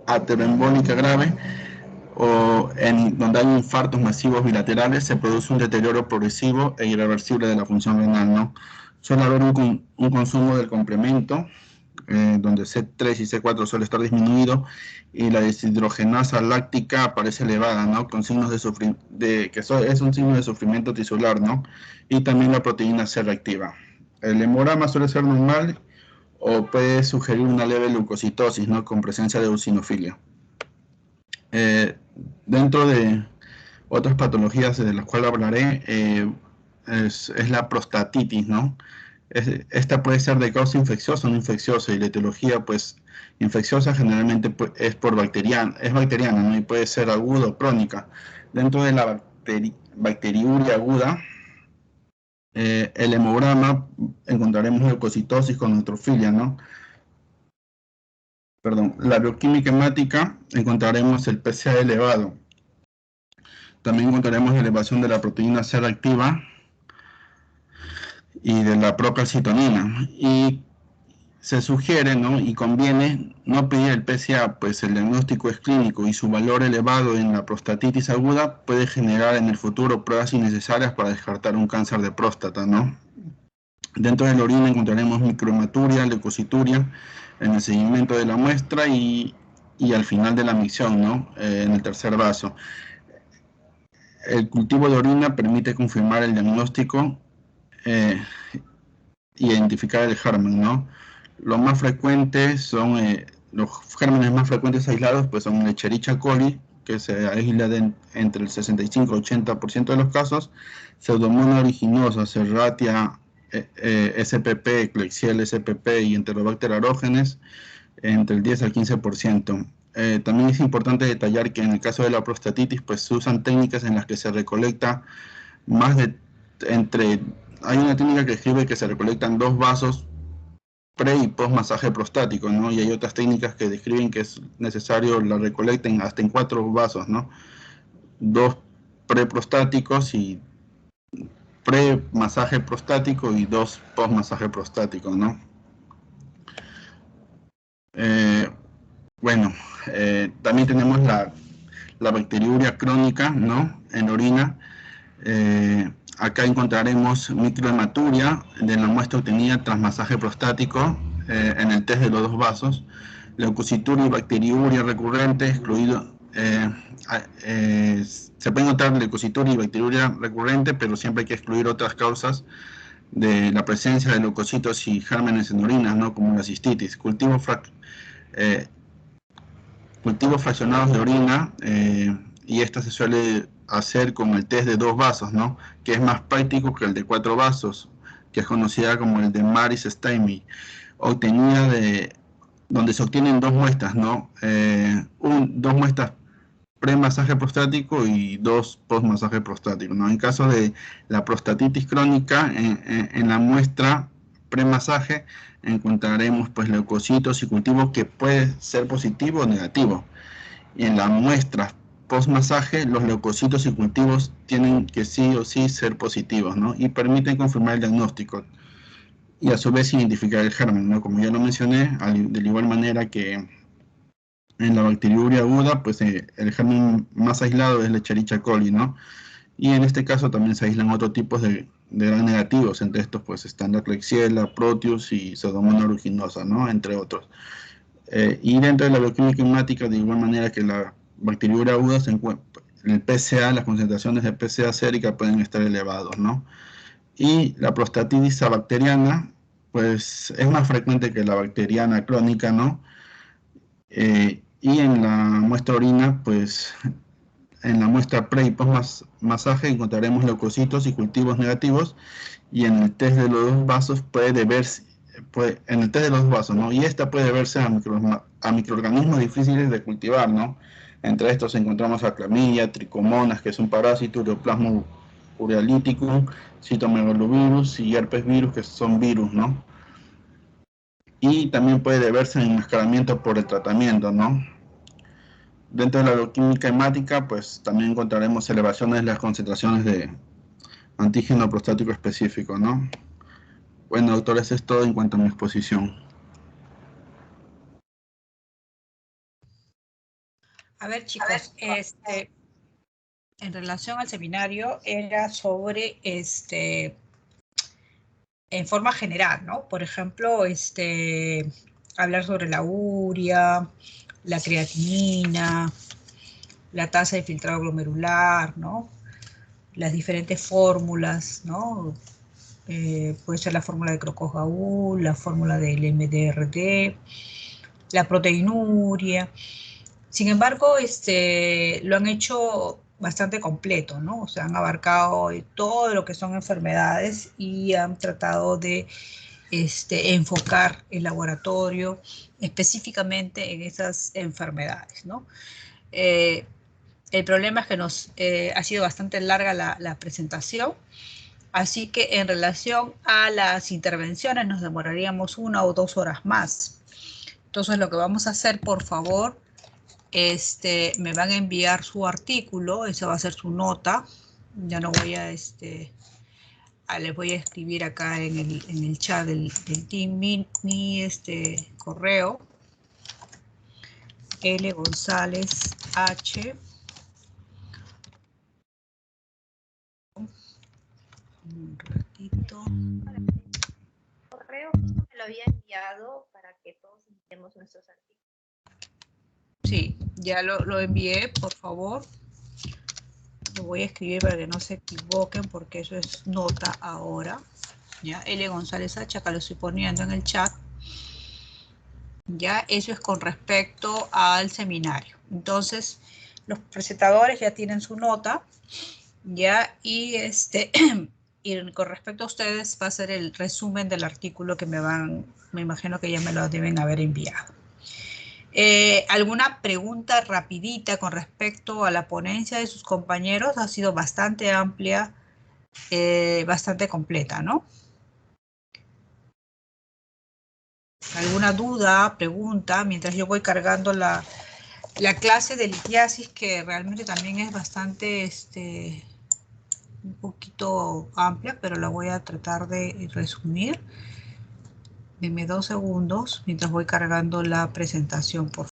Speaker 6: ateroembólica grave, o en donde hay infartos masivos bilaterales, se produce un deterioro progresivo e irreversible de la función renal, ¿no? Suele haber un consumo del complemento, donde C3 y C4 suele estar disminuido, y la deshidrogenasa láctica aparece elevada, ¿no? Con signos es un signo de sufrimiento tisular, ¿no? Y también la proteína C reactiva. El hemograma suele ser normal o puede sugerir una leve leucocitosis, ¿no? Con presencia de eosinofilia. Dentro de otras patologías de las cuales hablaré, es la prostatitis, ¿no? Esta puede ser de causa infecciosa o no infecciosa, y la etiología, pues, infecciosa generalmente es bacteriana, ¿no? Y puede ser aguda o crónica. Dentro de la bacteriuria aguda, el hemograma encontraremos leucocitosis con neutrofilia, ¿no? Perdón, la bioquímica hemática encontraremos el PSA elevado. También encontraremos elevación de la proteína C reactiva y de la procalcitonina. Y se sugiere, ¿no? Y conviene no pedir el PSA, pues el diagnóstico es clínico y su valor elevado en la prostatitis aguda puede generar en el futuro pruebas innecesarias para descartar un cáncer de próstata, ¿no? Dentro de la orina encontraremos microhematuria, leucocituria en el seguimiento de la muestra y al final de la micción, ¿no? En el tercer vaso. El cultivo de orina permite confirmar el diagnóstico, identificar el germen, ¿no? Los más frecuentes son, los gérmenes más frecuentes aislados, pues son el Escherichia coli, que se aísla entre el 65 y 80% de los casos, Pseudomonas aeruginosa, Serratia SPP, Klebsiella SPP y Enterobacter aerogenes, entre el 10 al 15%. También es importante detallar que en el caso de la prostatitis, pues se usan técnicas en las que se recolecta más de hay una técnica que describe que se recolectan 2 vasos pre y post masaje prostático, ¿no? Y hay otras técnicas que describen que es necesario la recolecten hasta en 4 vasos, ¿no? 2 preprostáticos y pre-masaje prostático y 2 post-masaje prostático, ¿no? También tenemos la bacteriuria crónica, ¿no? En orina. Acá encontraremos microhematuria de la muestra obtenida tras masaje prostático en el test de los 2 vasos, leucocituria y bacteriuria recurrente, excluido. Se puede encontrar leucocituria y bacteriuria recurrente, pero siempre hay que excluir otras causas de la presencia de leucocitos y gérmenes en orina, ¿no? Como la cistitis. Cultivos fraccionados de orina, y esta se suele hacer con el test de 2 vasos, ¿no? Que es más práctico que el de 4 vasos, que es conocida como el de Maris-Stamy, obtenida donde se obtienen 2 muestras, ¿no? 2 muestras pre-masaje prostático y 2 post-masaje prostático, ¿no? En caso de la prostatitis crónica, en la muestra pre-masaje encontraremos, pues, leucocitos y cultivos que puede ser positivo o negativo. Y en la muestra post-masaje, los leucocitos y cultivos tienen que sí o sí ser positivos, ¿no? Y permiten confirmar el diagnóstico y a su vez identificar el germen, ¿no? Como ya lo mencioné, de igual manera que en la bacteriuria aguda, pues el germen más aislado es la Escherichia coli, ¿no? Y en este caso también se aíslan otros tipos de gran negativos. Entre estos, pues, están la Klebsiella, Proteus y Pseudomonas aeruginosa, ¿no? Entre otros. Y dentro de la bioquímica hemática, de igual manera que la bacteriuria aguda, el PSA, las concentraciones de PSA sérica pueden estar elevados, ¿no? Y la prostatitis abacteriana, pues, es más frecuente que la bacteriana crónica, ¿no? Y en la muestra orina, pues, en la muestra pre y post masaje encontraremos leucocitos y cultivos negativos, y en el test de los 2 vasos en el test de los 2 vasos, ¿no? Y esta puede verse a microorganismos difíciles de cultivar, ¿no? Entre estos encontramos a Chlamydia, Trichomonas, que es un parásito, Ureaplasma urealyticum, Cytomegalovirus y herpes virus, que son virus, ¿no? Y también puede deberse en enmascaramiento por el tratamiento, ¿no? Dentro de la bioquímica hemática, pues también encontraremos elevaciones de las concentraciones de antígeno prostático específico, ¿no? Bueno, doctor, eso es todo en cuanto a mi exposición.
Speaker 2: A ver, chicos, en relación al seminario era sobre, en forma general, ¿no? Por ejemplo, hablar sobre la urea, la creatinina, la tasa de filtrado glomerular, ¿no? Las diferentes fórmulas, ¿no? Puede ser la fórmula de Crocos-Gaúl, la fórmula del MDRD, la proteinuria. Sin embargo, lo han hecho bastante completo, ¿no? O sea, han abarcado todo lo que son enfermedades y han tratado de enfocar el laboratorio específicamente en esas enfermedades, ¿no? El problema es que nos ha sido bastante larga la presentación, así que en relación a las intervenciones nos demoraríamos 1 o 2 horas más. Entonces lo que vamos a hacer, por favor, me van a enviar su artículo, esa va a ser su nota. Ya no voy a, les voy a escribir acá en el chat del team mi correo, L González H. Un ratito.
Speaker 7: Correo justo me lo había enviado para que todos enviemos nuestros artículos.
Speaker 2: Sí, ya lo envié, por favor. Lo voy a escribir para que no se equivoquen porque eso es nota ahora. Ya, L González H, acá lo estoy poniendo en el chat. Ya, eso es con respecto al seminario. Entonces, los presentadores ya tienen su nota. Ya, y y con respecto a ustedes va a ser el resumen del artículo que me imagino que ya me lo deben haber enviado. ¿Alguna pregunta rapidita con respecto a la ponencia de sus compañeros? Ha sido bastante amplia, bastante completa, ¿no? ¿Alguna duda, pregunta? Mientras yo voy cargando la clase de litiasis, que realmente también es bastante, un poquito amplia, pero la voy a tratar de resumir. Deme 2 segundos mientras voy cargando la presentación, por favor.